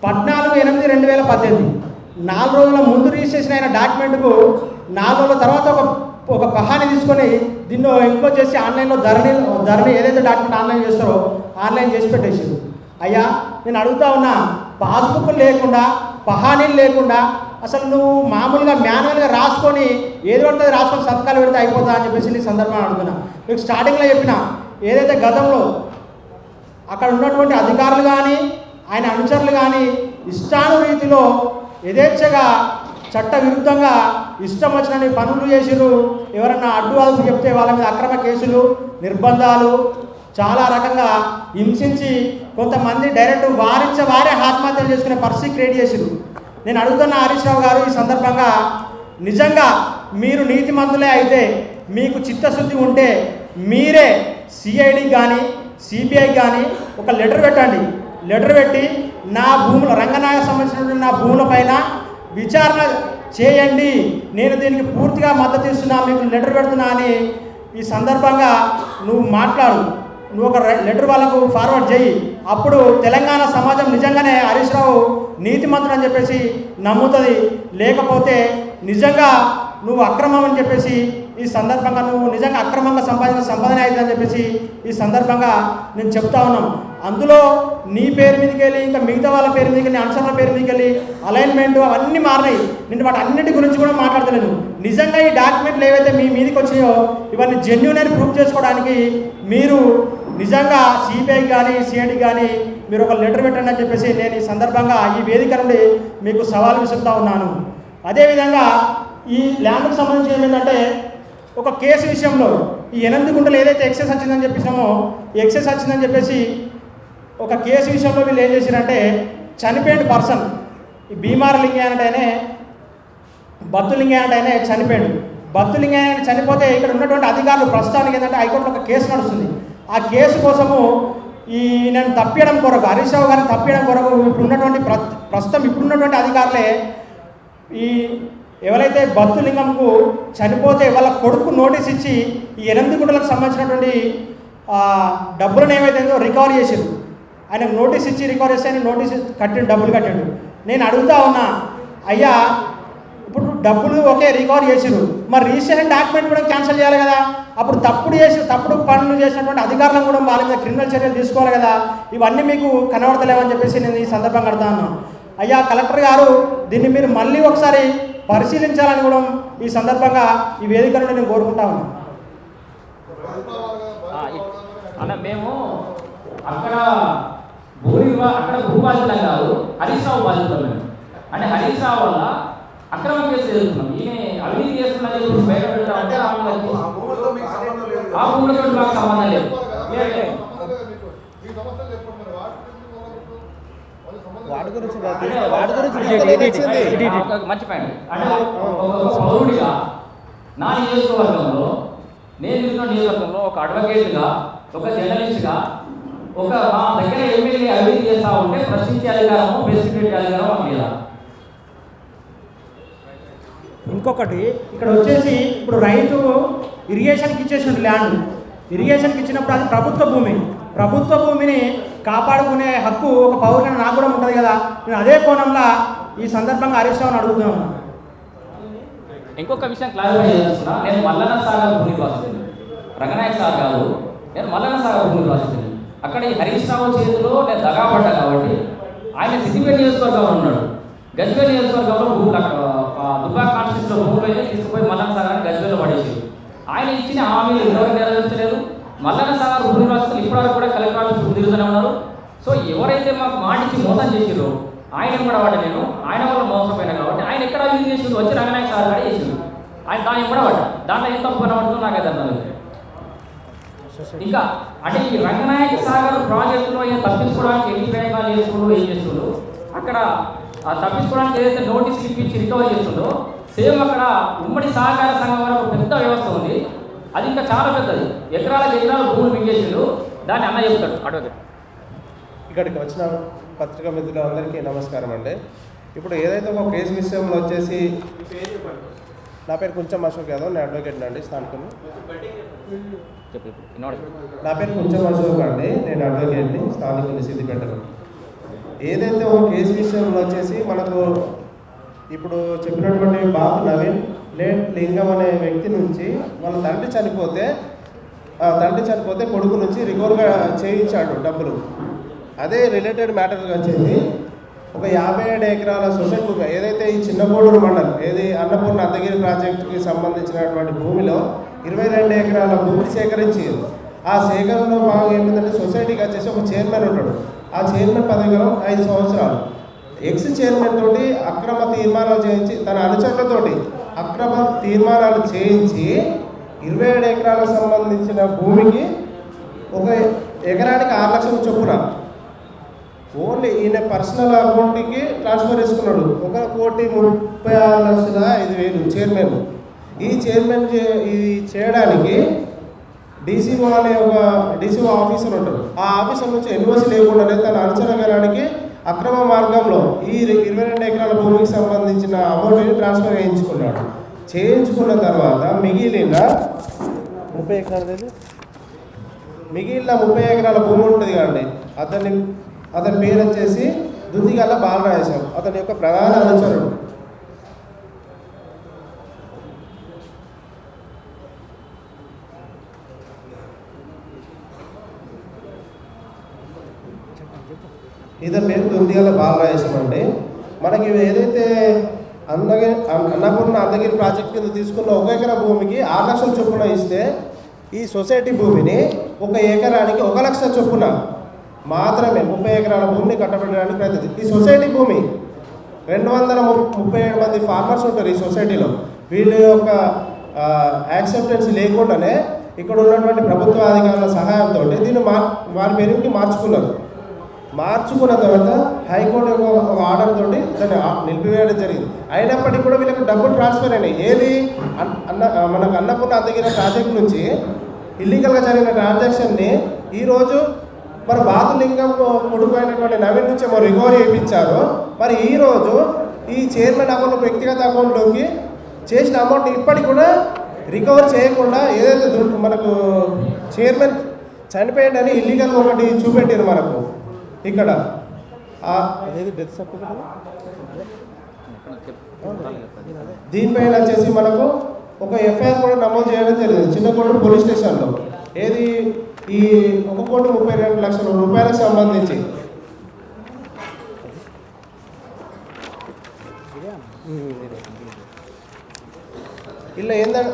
14/8/2018, 4 రోజుల ముందు రిజిస్ట్రేషన్ అయిన డాక్యుమెంట్కు 4 రోజుల తర్వాత ఒక పహాని తీసుకొని దీన్ని ఎంక్లోజ్ చేసి ఆన్లైన్లో ధరణి ఏదైతే డాక్యుమెంట్ ఆన్లైన్ చేస్తారో ఆన్లైన్ చేసి పెట్టేసారు. అయ్యా నేను అడుగుతా ఉన్నా, పాస్బుక్ లేకుండా పహానీలు లేకుండా అసలు నువ్వు మామూలుగా మాన్యువల్గా రాసుకొని ఏది పడుతుంది రాసుకొని సంతకాలు పెడితే అయిపోతుందా అని చెప్పేసి నీ సందర్భంగా అడుగుతున్నా. మీకు స్టార్టింగ్లో చెప్పిన ఏదైతే గతంలో అక్కడ ఉన్నటువంటి అధికారులు కానీ ఆయన అనుచరులు కానీ ఇష్టానురీతిలో యథేచ్ఛగా చట్ట విరుద్ధంగా ఇష్టం వచ్చిన పనులు చేసిరు. ఎవరన్నా అడ్డు అదుపు చెప్తే వాళ్ళ మీద అక్రమ కేసులు, నిర్బంధాలు చాలా రకంగా హింసించి కొంతమంది డైరెక్ట్ వారే ఆత్మహత్యలు చేసుకునే పరిస్థితి క్రియేట్ చేసిరు. నేను అడుగుతున్న హరీష్ రావు గారు ఈ సందర్భంగా నిజంగా మీరు నీతిమంతులే అయితే, మీకు చిత్తశుద్ధి ఉంటే మీరే సిఐడి కానీ సిబిఐ కానీ ఒక లెటర్ పెట్టండి. లెటర్ పెట్టి నా భూముల రంగనాయకు సంబంధించినటువంటి నా భూముల పైన విచారణ చేయండి, నేను దీనికి పూర్తిగా మద్దతు ఇస్తున్నా, మీకు లెటర్ పెడుతున్నా అని ఈ సందర్భంగా నువ్వు మాట్లాడు. నువ్వు ఒక లెటర్ వాళ్ళకు ఫార్వర్డ్ చేయి. అప్పుడు తెలంగాణ సమాజం నిజంగానే హరీష్ రావు నీతిమంతుడు అని చెప్పేసి నమ్ముతుంది. లేకపోతే నిజంగా నువ్వు అక్రమం అని చెప్పేసి ఈ సందర్భంగా నువ్వు నిజంగా అక్రమంగా సంపాదించిన సంపాదన అవుతుందని చెప్పేసి ఈ సందర్భంగా నేను చెప్తా ఉన్నాం. అందులో నీ పేరు మీదకి వెళ్ళి ఇంకా మిగతా వాళ్ళ పేరు మీదకి వెళ్ళి అనుసరణ పేరు మీదకి వెళ్ళి అలైన్మెంట్ అవన్నీ మారినాయి. నేను వాటి అన్నిటి గురించి కూడా మాట్లాడతలేను. నిజంగా ఈ డాక్యుమెంట్లు ఏవైతే మీ మీదకి వచ్చినాయో ఇవన్నీ జెన్యూన్ అని ప్రూవ్ చేసుకోవడానికి మీరు నిజంగా సిబిఐ కానీ సిఐడి కానీ మీరు ఒక లెటర్ పెట్టండి అని చెప్పేసి నేను ఈ సందర్భంగా ఈ వేదిక నుండి మీకు సవాల్ విసురుతూ ఉన్నాను. అదేవిధంగా ఈ ల్యాండ్కు సంబంధించి ఏమైందంటే ఒక కేసు విషయంలో ఈ 8 గుంటలు ఏదైతే ఎక్సెస్ వచ్చిందని చెప్పేసామో ఈ ఎక్సెస్ వచ్చిందని చెప్పేసి ఒక కేసు విషయంలో వీళ్ళు ఏం చేశారంటే చనిపోయిన పర్సన్ ఈ భీమార లింగయ్య అంటేనే బత్తులింగయ్య అంటేనే చనిపోయాడు. బత్తులింగయ్య చనిపోతే ఇక్కడ ఉన్నటువంటి అధికారులు ప్రస్తుతానికి ఏంటంటే హైకోర్టులో ఒక కేసు నడుస్తుంది. ఆ కేసు కోసము ఈ నేను తప్పియడం కొరకు హరీష్ రావు గారిని తప్పియడం కొరకు ప్రస్తుతం ఇప్పుడున్నటువంటి అధికారులే ఈ ఎవరైతే బత్తులింగంకు చనిపోతే వాళ్ళ కొడుకు నోటీస్ ఇచ్చి ఈ 8 గుంటలకు సంబంధించినటువంటి డబ్బులను ఏమైతే రికవరీ చేసారు. ఆయనకు నోటీస్ ఇచ్చి రికవరీ చేస్తే ఆయన నోటీస్ డబ్బులు కట్టాడు. నేను అడుగుతా ఉన్నా, అయ్యా ఇప్పుడు డబ్బులు ఒకే రికవరీ చేసారు, మరి రిజిస్ట్రేషన్ డాక్యుమెంట్ కూడా క్యాన్సిల్ చేయాలి కదా. అప్పుడు తప్పుడు పనులు చేసినటువంటి అధికారులను కూడా వాళ్ళ మీద క్రిమినల్ చర్యలు తీసుకోవాలి కదా. ఇవన్నీ మీకు కనబడతలేవని చెప్పేసి నేను ఈ సందర్భంగా అడుగుతాను. అయ్యా కలెక్టర్ గారు దీన్ని మీరు మళ్ళీ ఒకసారి పరిశీలించాలని కూడా ఈ సందర్భంగా ఈ వేదిక నుండి నేను కోరుకుంటా ఉన్నాను. అన్న మేము అక్కడ భూ బాధితులం కాదు, హరీష్ రావు బాధితులం. మేము అంటే హరీష్ రావు వల్ల అక్రమ కేసు ఎదుర్కొన్నాం. ఈయన అవినీతి చేస్తున్నా చెప్పి బయట పెట్టాలంటే ఆ భూములతో మాకు సంబంధం లేదు. మంచి పాయింట్. అంటే ఒక పౌరుడిగా నా నియోజకవర్గంలో నియోజకవర్గంలో ఒక అడ్వకేట్గా ఒక జర్నలిస్ట్గా ఒక మా దగ్గర ఎమ్మెల్యే అభివృద్ధి చేస్తూ ఉంటే ప్రశ్నించే అధికారము ప్రెసిడెంట్ అధికారం మాకు లేదా. ఇంకొకటి ఇక్కడ వచ్చేసి ఇప్పుడు రైతు ఇరిగేషన్కి ఇచ్చేసిన ల్యాండ్, ఇరిగేషన్కి ఇచ్చినప్పుడు అది ప్రభుత్వ భూమిని కాపాడుకునే హక్కు ఒక పౌరుని నాకు కూడా ఉంటుంది కదా. నేను అదే కోణంలో ఈ సందర్భంగా హరీష్ రావుని అడుగుతున్నాను. ఇంకొక విషయం క్లారిఫై చేస్తున్నా, నేను మల్లన్న సాగర్ భూమి వాసిని, రంగనాయక సార్ కాదు, నేను మల్లన్న సాగర్ భూమి వాసిని. అక్కడ ఈ హరీష్ రావు చేతిలో నేను దగాపడ్డా కాబట్టి ఆయన సిద్దిపేట నియోజకవర్గంలో ఉన్నాడు. గజ్వేల్ నియోజకవర్గంలో భూములు అక్కడ దుబ్బా కాన్స్టిట్యూన్సీలో భూములు తీసుకుపోయి మల్లన్న సాగర్ గజ్వేల్లో పడేసారు. ఆయన ఇచ్చిన హామీలు ఇంతవరకు నెరవేర్చలేదు. మల్లన్న సాగర్ భూమి వాసులు ఇప్పటివరకు కూడా కలెక్టర్ ఆఫీస్ తిరుగుతూనే ఉన్నారు. సో ఎవరైతే మాకు మాటిచ్చి మోసం చేసిరో ఆయన కూడా వాడు నేను ఆయన వల్ల మోసపోయినా కాబట్టి ఆయన ఎక్కడ అభివృద్ధి చేసిండు వచ్చి రంగనాయక సార్ కూడా చేసిండు. ఆయన దాన్ని కూడా పడ్డా దాంట్లో ఎంత తప్పు కనబడుతుందో నాకు అర్థం లేదు. ఇంకా అంటే ఈ రంగనాయక సాగర్ ప్రాజెక్టులో ఈయన తప్పించుకోవడానికి ఎన్ని ప్రయత్నాలు చేసుకుంటూ ఏం చేస్తుండో అక్కడ తప్పించుకోవడానికి ఏదైతే నోటీసులు ఇప్పించి రికవరీ చేస్తుండో సేమ్ అక్కడ ఉమ్మడి సహకార సంఘం వరకు పెద్ద వ్యవస్థ ఉంది. అది ఇంకా చాలా పెద్దది, ఎకరాలకు భూములు మింగేసిండు. దాన్ని అన్న చెప్తాడు అడ్వకేట్. ఇక్కడికి వచ్చిన పత్రికా మిత్రులందరికీ నమస్కారం అండి. ఇప్పుడు ఏదైతే ఒక కేసు విషయంలో వచ్చేసి నా పేరు కొంచెం అశోక్ యాదవ్, నేను అడ్వకేట్ అండి స్థానికులు. నా పేరు కొంచెం అశోక్ అండి, నేను అడ్వకేట్ని స్థానికులు సిద్దిపేటలో. ఏదైతే ఒక కేసు విషయంలో వచ్చేసి మనకు ఇప్పుడు చెప్పినటువంటి బాబు నవీన్ లింగం అనే వ్యక్తి నుంచి వాళ్ళ తండ్రి చనిపోతే కొడుకు నుంచి రికవర్గా చేయించాడు డబ్బులు. అదే రిలేటెడ్ మ్యాటర్గా వచ్చేది ఒక 57 ఎకరాల సొసైటీ ఏదైతే ఈ చిన్నకోడూరు మండలం ఏది అన్నపూర్ణ అద్దగిరి ప్రాజెక్టుకి సంబంధించినటువంటి భూమిలో 22 ఎకరాల భూమిని సేకరించి ఆ సేకరణలో భాగంగా ఏమిటంటే సొసైటీకి వచ్చేసి ఒక చైర్మన్ ఉంటాడు. ఆ చైర్మన్ పదవి కాలం 5 సంవత్సరాలు. ఎక్స్ చైర్మన్ తోటి అక్రమ తీర్మానాలు చేయించి తన అనుచరులతోటి అక్రమ తీర్మానాలు చేయించి 27 ఎకరాలకు సంబంధించిన భూమికి ఒక ఎకరానికి 6 లక్షల చొప్పున ఓన్లీ ఈయన పర్సనల్ అకౌంట్కి ట్రాన్స్ఫర్ చేసుకున్నాడు. 1,36,05,000 చైర్మన్. ఈ చైర్మన్ ఇది చేయడానికి డీసీఓ అనే ఒక డీసీఓ ఆఫీసర్ ఉంటాడు. ఆ ఆఫీసర్ నుంచి ఎన్ఓసి లేకుండానే తన అనుచరగడానికి అక్రమ మార్గంలో ఈ 22 ఎకరాల భూమికి సంబంధించిన అమౌంట్ని ట్రాన్స్ఫర్ చేయించుకున్న తర్వాత మిగిలిన 30 ఎకరాల భూమి ఉంటుంది కదండి, అతని పేరు వచ్చేసి దుద్దిగల్ల బాలరాజేశం, అతని యొక్క ప్రధాన అనుచరుడు. ఇతని పేరు దుద్దిగల్ల బాలరాజేశం అండి. మనకి ఏదైతే అన్నపూర్ణ అద్దగిరి ప్రాజెక్ట్ కింద తీసుకున్న 1 ఎకరా భూమికి 6 లక్షల చొప్పున ఇస్తే ఈ సొసైటీ భూమిని 1 ఎకరానికి 1 లక్ష చొప్పున మాత్రమే 30 ఎకరాల భూమిని కట్టబెట్టడానికి ప్రయత్నించింది. ఈ సొసైటీ భూమి 237 మంది ఫార్మర్స్ ఉంటారు ఈ సొసైటీలో. వీళ్ళ యొక్క యాక్సెప్టెన్స్ లేకుండానే ఇక్కడ ఉన్నటువంటి ప్రభుత్వ అధికారుల సహాయంతో దీన్ని వారి పేరుకి మార్చుకున్న తర్వాత హైకోర్టు ఒక ఆర్డర్ తోటి దాన్ని నిలిపివేయడం జరిగింది. అయినప్పటికీ కూడా వీళ్ళకి డబ్బులు ట్రాన్స్ఫర్ అయినాయి. ఏది మనకు అన్నపూర్ణ అద్దగిరి ప్రాజెక్ట్ నుంచి ఇల్లీగల్గా జరిగిన ట్రాన్సాక్షన్ని ఈరోజు మరి బాతులింగం కొడుకు అయినటువంటి నవీన్ నుంచి ఏమో రికవరీ చేయించారు. మరి ఈరోజు ఈ చైర్మన్ అకౌంట్ వ్యక్తిగత అకౌంట్లోకి చేసిన అమౌంట్ ఇప్పటికి కూడా రికవర్ చేయకుండా ఏదైతే మనకు చైర్మన్ చనిపోయిందని ఇల్లీగల్గా ఒకటి చూపెట్టారు మనకు ఇక్కడ. అదేది డెత్ సర్టిఫికేట్. దీనిపైన వచ్చేసి మనకు ఒక ఎఫ్ఐఆర్ కూడా నమోదు చేయడం జరిగింది చిన్నకోడూరు పోలీస్ స్టేషన్లో. ఏది ఈ 1,32,00,000 రూపాయలకు సంబంధించి ఇలా ఏంటంటే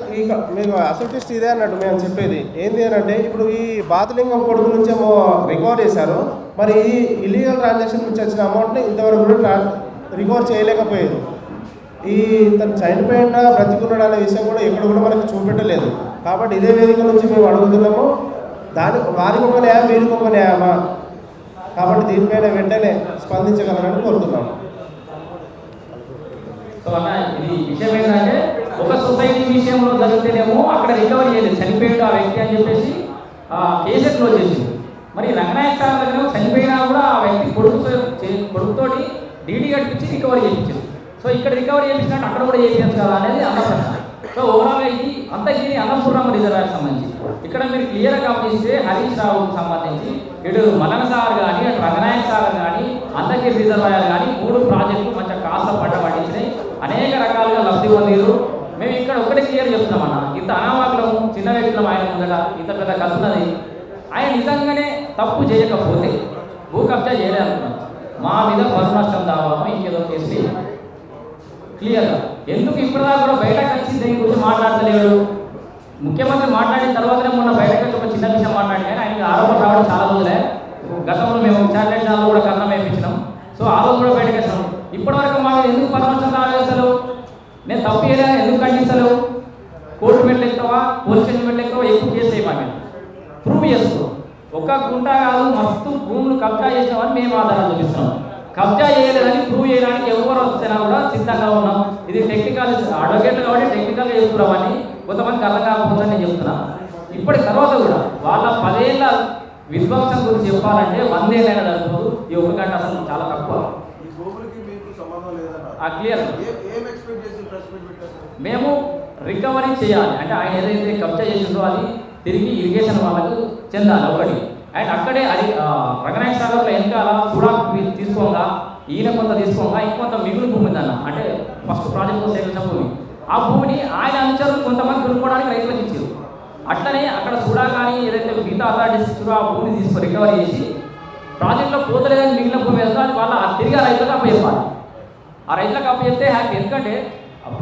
మీకు అసోసియేట్ ఇదే అన్నట్టు మేము చెప్పేది ఏంటి అని అంటే ఇప్పుడు ఈ బాతులింగం కొడుకు నుంచి ఏమో రికవర్ చేశారు. మరి ఈ ఇల్లీగల్ ట్రాన్సాక్షన్ నుంచి వచ్చిన అమౌంట్ని ఇంతవరకు కూడా రికవర్ చేయలేకపోయారు. ఈ తను చనిపోయినా బ్రతికున్నాడు అనే విషయం కూడా ఎక్కడ కూడా మనకు చూపెట్టలేదు. కాబట్టి ఇదే వేదిక నుంచి మేము అడుగుతున్నాము, వారికి ఒక న్యాయం వీరికి ఒక న్యాయమా? కాబట్టి దీనిపైన వెంటనే స్పందించగలరని కోరుతున్నాము. సో అన్న ఇది విషయం ఏంటంటే ఒక సొసైటీ విషయంలో జరిగితేనేమో అక్కడ రికవరీ చేయలేదు, చనిపోయాడు ఆ వ్యక్తి అని చెప్పేసి కేసు క్లోజ్ చేసింది. మరి రంగనాయక సార్ దగ్గర చనిపోయినా కూడా ఆ వ్యక్తి కొడుకుతోటి డీడీ కట్టించి రికవరీ చేయించారు. సో ఇక్కడ రికవరీ చేయించినట్టు అక్కడ కూడా చేయించచ్చు కదా అనేది అన్న ప్రశ్న. సో ఓవరాల్గా ఇది అంతగిరి అన్నపూర్ణమ్మ రిజర్వాయర్కి సంబంధించి ఇక్కడ మీరు క్లియర్గా గమనిస్తే హరీష్ రావుకి సంబంధించి ఇటు మలన సార్ కానీ అటు రంగనాయక సాగర్ కానీ అంతగిరి రిజర్వాయర్ కానీ 3 ప్రాజెక్టులు మంచిగా కాస్త పట్టించినాయి, అనేక రకాలుగా లబ్ధి పొందిరు. మేము ఇక్కడ ఒకటి క్లియర్ చెప్తున్నామన్నా, ఇంత అనావాకులము చిన్న వ్యక్తులం ఆయన ముందట ఇంత పెద్ద కలుపున్నది. ఆయన నిజంగానే తప్పు చేయకపోతే భూ కబ్జా చేయలేదనుకున్నాం, మా మీద పరు నష్టం దావాము ఇంకేదో కేసు క్లియర్గా. ఎందుకు ఇప్పటిదాకా కూడా బయటకు వచ్చి దీని గురించి మాట్లాడతలేడు? ముఖ్యమంత్రి మాట్లాడిన తర్వాతనే మొన్న బయటకు వచ్చి ఒక చిన్న విషయం మాట్లాడి కానీ ఆయనకి ఆరోపణ రావడం చాలా రోజులే. గతంలో మేము శాటిలైట్ ఛానల్ కూడా కథనం వేయించినాం. సో ఆ రోజు కూడా బయటకు వచ్చాం. ఇప్పటివరకు మాకు ఎందుకు పరు నష్టం దావేస్తావు? నేను తప్పు ఏదైనా ఎందుకు ఖండిస్తావు? కోర్టు మెట్లు ఎక్కువ, పోలీస్ స్టేషన్ మెట్లు ఎక్కువ, ఎక్కువ కేసు అయిపోయి ప్రూవ్ చేసుకో. ఒక్క గుంట కాదు మస్తు భూములు కబ్జా చేసినామని మేము ఆధారాలు చూపిస్తున్నాం. కబ్జా చేయలేదని ప్రూవ్ చేయడానికి ఎవరు వచ్చినా కూడా సిద్ధంగా ఉన్నాం. ఇది టెక్నికల్ అడ్వకేట్లు కాబట్టి టెక్నికల్గా చెప్తున్నామని కొంతమందికి అర్థం కాకపోతుందని నేను చెప్తున్నా. ఇప్పటి తర్వాత కూడా వాళ్ళ 10 ఏళ్ళ విధ్వంసం గురించి చెప్పాలంటే 100 ఏళ్ళైనా జరుగుతుంది. ఈ 1 గంట అసలు చాలా తక్కువ. క్లియర్. మేము రికవరీ చేయాలి అంటే ఆయన ఏదైతే కబ్జా చేసిందో అది తిరిగి ఇరిగేషన్ వాళ్ళకు చెందాలి ఒకటి. అండ్ అక్కడే అది రంగనాయక సాగర్లో వెనకాల చూడాలి తీసుకోగా ఈయన కొంత తీసుకోగా ఇంకొంత మిగులు భూమి ఉందన్న అంటే ఫస్ట్ ప్రాజెక్టులో సేకరించిన భూమి. ఆ భూమిని ఆయన అనుచరులు కొంతమంది కొనుక్కోవడానికి రైతులకు ఇచ్చారు. అట్లనే అక్కడ చూడా కానీ ఏదైతే మిగతా అథారిటీస్ ఇచ్చారో ఆ భూమిని తీసుకొని రికవరీ చేసి ప్రాజెక్టులో పోతలేదని మిగిలిన భూమి ఏదో అది వాళ్ళ తిరిగి ఆ రైతులకు అప్పచెప్పాలి. ఆ రైతులకు అప్పచెప్తే హ్యాపీ. ఎందుకంటే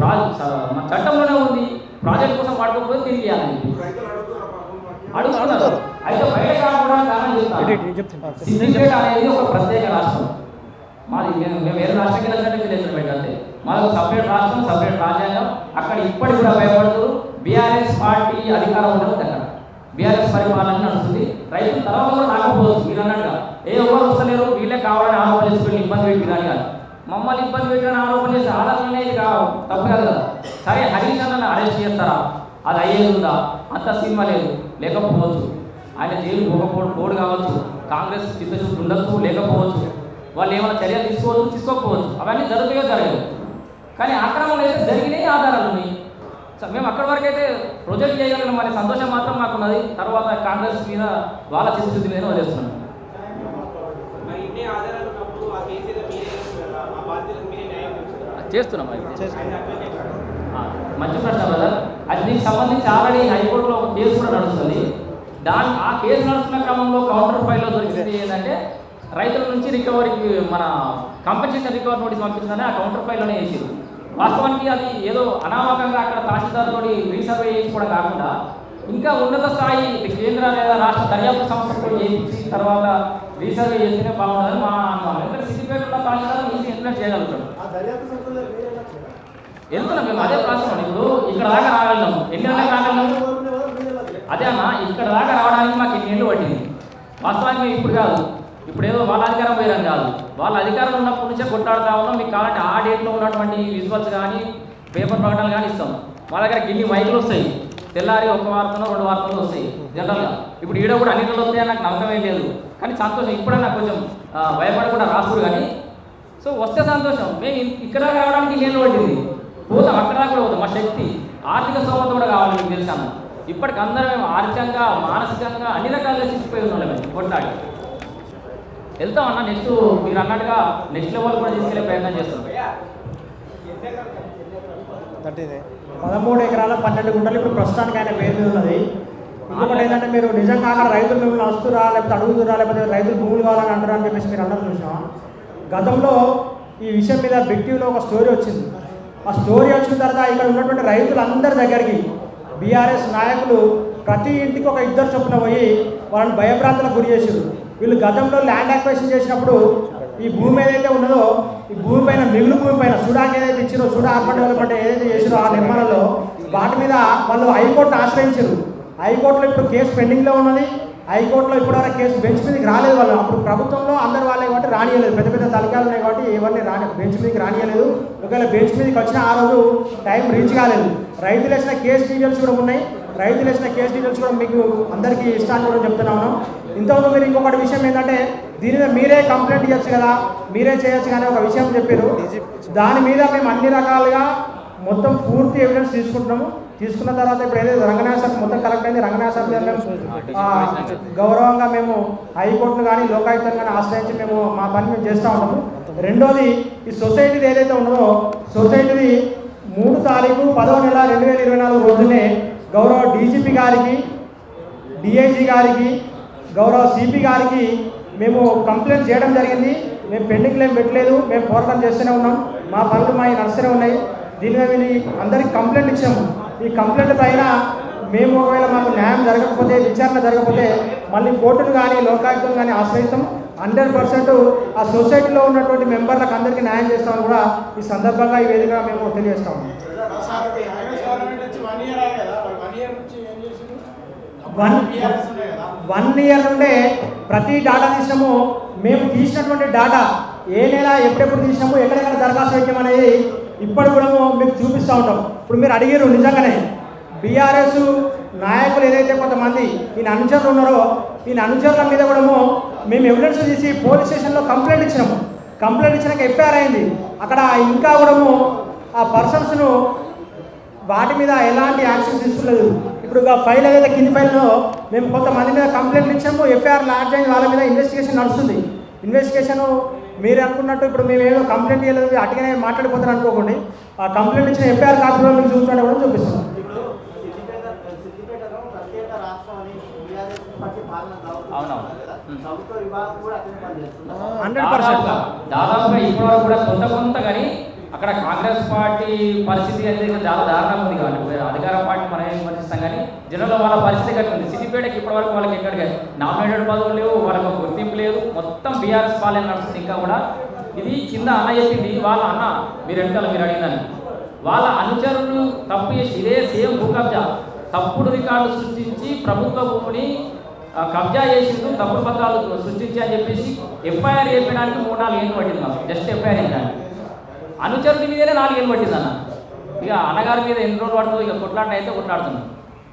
మన చట్టంలోనే ఉంది ప్రాజెక్ట్ కోసం వాడుకోకపోతే తిరిగి ఇవ్వాలని అడుగుతున్నారు. అయితే బయట కాకుండా కారణం చెప్తాను. సిద్దిపేట అనేది ఒక ప్రత్యేక రాష్ట్రం. మాది మేము వేరే రాష్ట్రానికి వెళ్ళినట్టు తెలియదు బయట అంతే. మాది ఒక సపరేట్ రాష్ట్రం, సపరేట్ రాజ్యాంగం. అక్కడ ఇప్పటికి కూడా భయపడుతూ బీఆర్ఎస్ పార్టీ అధికారం ఉండదు. అక్కడ బీఆర్ఎస్ పరిపాలన నడుస్తుంది. రైతులు తర్వాత కూడా రాకపోవచ్చు. మీరు అన్నట్టుగా ఎవరు వస్తలేరు వీళ్ళే కావాలని ఆరోపణ చేసుకుని ఇబ్బంది పెట్టి కానీ కాదు. మమ్మల్ని ఇబ్బంది పెట్టిన ఆరోపణ చేసి ఆధారం అనేది తప్పు కాదు కదా. సరే హరీష్ అన్న అరెస్ట్ చేస్తారా? అది అయ్యేది ఉందా? అంత సినిమా లేదు, లేకపోవచ్చు. ఆయన జైలు పోడు కావచ్చు, కాంగ్రెస్ చిత్తశుద్ధి ఉండొచ్చు, లేకపోవచ్చు. వాళ్ళు ఏమైనా చర్యలు తీసుకోవచ్చు, తీసుకోకపోవచ్చు. అవన్నీ జరుగుతాయో జరగదు. కానీ ఆక్రమణ అయితే జరిగినాయి, ఆధారాలు ఉన్నాయి. మేము అక్కడి వరకు అయితే ప్రొజెక్ట్ చేయగలిగిన మన సంతోషం మాత్రం మాకున్నది. తర్వాత కాంగ్రెస్ మీద వాళ్ళ చిత్తశుద్ధి మీద వదిలేస్తున్నాం. చేస్తున్నాం. మంచి ప్రశ్న బ్రదర్. అది దీనికి సంబంధించి ఆల్రెడీ హైకోర్టులో ఒక కేసు కూడా నడుస్తుంది. ఆ కేసు నడుస్తున్న క్రమంలో కౌంటర్ ఫైల్లో దొరికింది ఏంటంటే రైతుల నుంచి రికవరీకి మన కంపెన్సేషన్ రికవరీ నోటీస్ పంపిస్తుందని ఆ కౌంటర్ ఫైల్లోనే వేసారు. వాస్తవానికి అది ఏదో అనామకంగా అక్కడ తహసీల్దార్తో రీసర్వే చేయించుకోవడం కాకుండా ఇంకా ఉన్నత స్థాయి కేంద్ర లేదా రాష్ట్ర దర్యాప్తు సంస్థతో చేయించి తర్వాత రీసర్వే చేస్తేనే బాగుంటుందని మా అనుమానం. ఎందుకంటే సిద్దిపేటలో తహసీల్దార్ ఈజీ ఇంప్లిమెంట్ చేయగలుగుతాడు. వెళ్తున్నాం మేము అదే ప్రాసెస్. ఇప్పుడు ఇక్కడ దాకా రాగలిగాము. ఎన్ని నెలలకు రాగలిగాము? అదే అన్న ఇక్కడ దాకా రావడానికి మాకు ఎన్ని ఏళ్ళు పట్టింది. వాస్తవానికి ఇప్పుడు కాదు, ఇప్పుడు ఏదో వాళ్ళ అధికారం పోయారని కాదు. వాళ్ళ అధికారం ఉన్నప్పటి నుంచే కొట్లాడుతూ ఉన్నాం. మీకు కావాలంటే ఆ డేట్లో ఉన్నటువంటి విజువల్స్ కానీ పేపర్ ప్రకటనలు కానీ ఇస్తాం. మా దగ్గర గిన్ని మైకులు వస్తాయి. తెల్లారి 1 వార్తలో 2 వార్తలు వస్తాయి జనరల్గా. ఇప్పుడు ఈడ కూడా అన్నింటిలో వస్తాయని నాకు నమ్మకమే లేదు. కానీ సంతోషం ఇప్పుడే నాకు కొంచెం భయపడకుండా రాసుడు కానీ సో వస్తే సంతోషం. మేము ఇక్కడ రావడానికి నేను పట్టింది పోతాం, అక్కడ కూడా పోతాం. మా శక్తి ఆర్థిక స్తోమత కూడా కావాలి. మీకు తెలిసాము ఇప్పటికి అందరం మేము ఆర్థికంగా మానసికంగా అన్ని రకాలుగా చిక్కిపోయి ఉన్నాం. మేము కొట్లాడి వెళ్తామన్నా. నెక్స్ట్ మీరు అన్నట్టుగా నెక్స్ట్ లెవెల్ కూడా తీసుకెళ్లే ప్రయత్నం చేస్తాం. 13 ఎకరాల 12 గుంటలు ఇప్పుడు ప్రస్తుతానికి ఆయన పేరు మీద ఉన్నది. ఇంకొకటి ఏంటంటే మీరు నిజంగా అక్కడ రైతులు మిమ్మల్ని వస్తురా లేకపోతే అడుగుతురా లేకపోతే రైతులు భూములు కావాలని అంటారా అని చెప్పేసి మీరు అన్నది చూసాం. గతంలో ఈ విషయం మీద బిగ్ టీవీలో ఒక స్టోరీ వచ్చింది. ఆ స్టోరీ వచ్చిన తర్వాత ఇక్కడ ఉన్నటువంటి రైతులందరి దగ్గరికి బీఆర్ఎస్ నాయకులు ప్రతి ఇంటికి ఒక 2 చొప్పున పోయి వాళ్ళని భయభ్రాంతులకు గురి చేసారు. వీళ్ళు గతంలో ల్యాండ్ అక్వైజిషన్ చేసినప్పుడు ఈ భూమి ఏదైతే ఉన్నదో ఈ భూమి పైన మిగులు భూమి పైన సుడాకి ఏదైతే ఇచ్చారో సుడా అర్బన్ డెవలప్మెంట్ ఏదైతే చేసారో ఆ నిర్మాణంలో వాటి మీద వాళ్ళు హైకోర్టును ఆశ్రయించారు. హైకోర్టులో ఇప్పుడు కేసు పెండింగ్లో ఉన్నది. హైకోర్టులో ఇప్పటివరకు కేసు బెంచ్ మీదకి రాలేదు. వాళ్ళు అప్పుడు ప్రభుత్వంలో అందరు వాళ్ళే కాబట్టి రానియలేదు. పెద్ద పెద్ద తలకాయలు ఉన్నాయి కాబట్టి ఎవరిని బెంచ్ మీదకి రానియలేదు. ఒకవేళ బెంచ్ మీదకి వచ్చిన ఆ రోజు టైం రీచ్ కాలేదు. రైతులు వేసిన కేసు డీటెయిల్స్ కూడా ఉన్నాయి. రైతులు వేసిన కేసు డీటెయిల్స్ కూడా మీకు అందరికీ ఇష్టాన్ని కూడా చెప్తున్నా ఉన్నాం. ఇంతకుముందు మీరు ఇంకొకటి విషయం ఏంటంటే దీని మీద మీరే కంప్లైంట్ చేయొచ్చు కదా, మీరే చేయొచ్చు కానీ ఒక విషయం చెప్పారు. దాని మీద మేము అన్ని రకాలుగా మొత్తం పూర్తి ఎవిడెన్స్ తీసుకుంటున్నాము. తీసుకున్న తర్వాత ఇప్పుడు ఏదైతే రంగనాథ సార్ మొత్తం కలెక్ట్ అయింది. రంగనాథ సార్ మీద గౌరవంగా మేము హైకోర్టును కానీ లోకాయుక్తను కానీ ఆశ్రయించి మేము మా పని మేము చేస్తూ ఉంటాము. రెండోది ఈ సొసైటీది ఏదైతే ఉన్నదో సొసైటీది 3 తారీఖు 10వ నెల 2024 రోజునే గౌరవ డీజీపీ గారికి, డిఐజీ గారికి, గౌరవ సిపి గారికి మేము కంప్లైంట్ చేయడం జరిగింది. మేము పెండింగ్లో ఏం పెట్టలేదు. మేము పోరాటం చేస్తూనే ఉన్నాం. మా పనులు మా నడుస్తూనే ఉన్నాయి. దీని మీద అందరికి కంప్లైంట్ ఇచ్చాము. ఈ కంప్లైంట్ పైన మేము ఒకవేళ మాకు న్యాయం జరగకపోతే విచారణ జరగకపోతే మళ్ళీ కోర్టును కానీ లోకాయుక్తను కానీ ఆశ్రయిస్తాం. 100% ఆ సొసైటీలో ఉన్నటువంటి మెంబర్లకు అందరికీ న్యాయం చేస్తామని కూడా ఈ సందర్భంగా ఈ వేదికగా మేము తెలియజేస్తాము. 1 ఇయర్ నుండే ప్రతి డాటా తీసినాము. మేము తీసినటువంటి డాటా ఏ నెల ఎప్పుడెప్పుడు తీసినాము, ఎక్కడెక్కడ దరఖాస్తు పెట్టాం అనేది ఇప్పటి కూడా మీకు చూపిస్తూ ఉంటాం. ఇప్పుడు మీరు అడిగారు నిజంగానే బీఆర్ఎస్ నాయకులు ఏదైతే కొంతమంది ఈయన అనుచరులు ఉన్నారో ఈయన అనుచరుల మీద కూడా మేము ఎవిడెన్స్ తీసి పోలీస్ స్టేషన్లో కంప్లైంట్ ఇచ్చినాము. కంప్లైంట్ ఇచ్చినాక ఎఫ్ఐఆర్ అయింది. అక్కడ ఇంకా కూడా ఆ పర్సన్స్ను వాటి మీద ఎలాంటి యాక్షన్ తీసుకోలేదు. ఇప్పుడు ఫైల్ ఏదైతే కింది ఫైల్లో మేము కొంతమంది మీద కంప్లైంట్ ఇచ్చాము, ఎఫ్ఐఆర్ లాడ్జ్ అయింది, వాళ్ళ మీద ఇన్వెస్టిగేషన్ నడుస్తుంది. ఇన్వెస్టిగేషన్ మీరు అనుకున్నట్టు ఇప్పుడు మేము ఏదో కంప్లైంట్ ఇవ్వలేదు అటుగానే మాట్లాడిపోతారు అనుకోకండి. ఆ కంప్లైంట్ ఇచ్చిన ఎఫ్ఐఆర్ కాపీలో మీకు చూస్తుంటే కూడా చూపిస్తున్నాం. అవునవును. 100% దాదాపుగా ఇప్పటివరకు కూడా కొంత కానీ అక్కడ కాంగ్రెస్ పార్టీ పరిస్థితి అయితే చాలా దారుణంగా ఉంది. కాబట్టి అధికార పార్టీ మనం ఏం విమర్శిస్తాం కానీ జనంలో వాళ్ళ పరిస్థితి కట్టి ఉంది. సిద్దిపేటకి ఇప్పటివరకు వాళ్ళకి ఎక్కడికి నామినేటెడ్ పదవులు లేవు, వాళ్ళకి గుర్తింపు లేదు, మొత్తం బీఆర్ఎస్ పాలన నడుస్తుంది. ఇంకా కూడా ఇది కింద అన్న చెప్పింది, వాళ్ళ అన్న మీరు వెనకాల మీరు అడిగిందని వాళ్ళ అనుచరులు తప్పు చేసి ఇదే సేమ్ భూ కబ్జా తప్పుడు రికార్డు సృష్టించి ప్రభుత్వ భూమిని కబ్జా చేసిండు, తప్పుడు పత్రాలు సృష్టించి అని చెప్పేసి ఎఫ్ఐఆర్ చేయడానికి 3-4 ఏళ్ళు పట్టింది మాకు. జస్ట్ ఎఫ్ఐఆర్ చేయడానికి అనుచరుడి మీదనే 4 ఏళ్ళు పట్టింది అన్న. ఇక అన్నగారి మీద ఎన్ని రోజులు పడుతుందో ఇక కొట్లాట అయితే కొట్లాడుతున్నాం.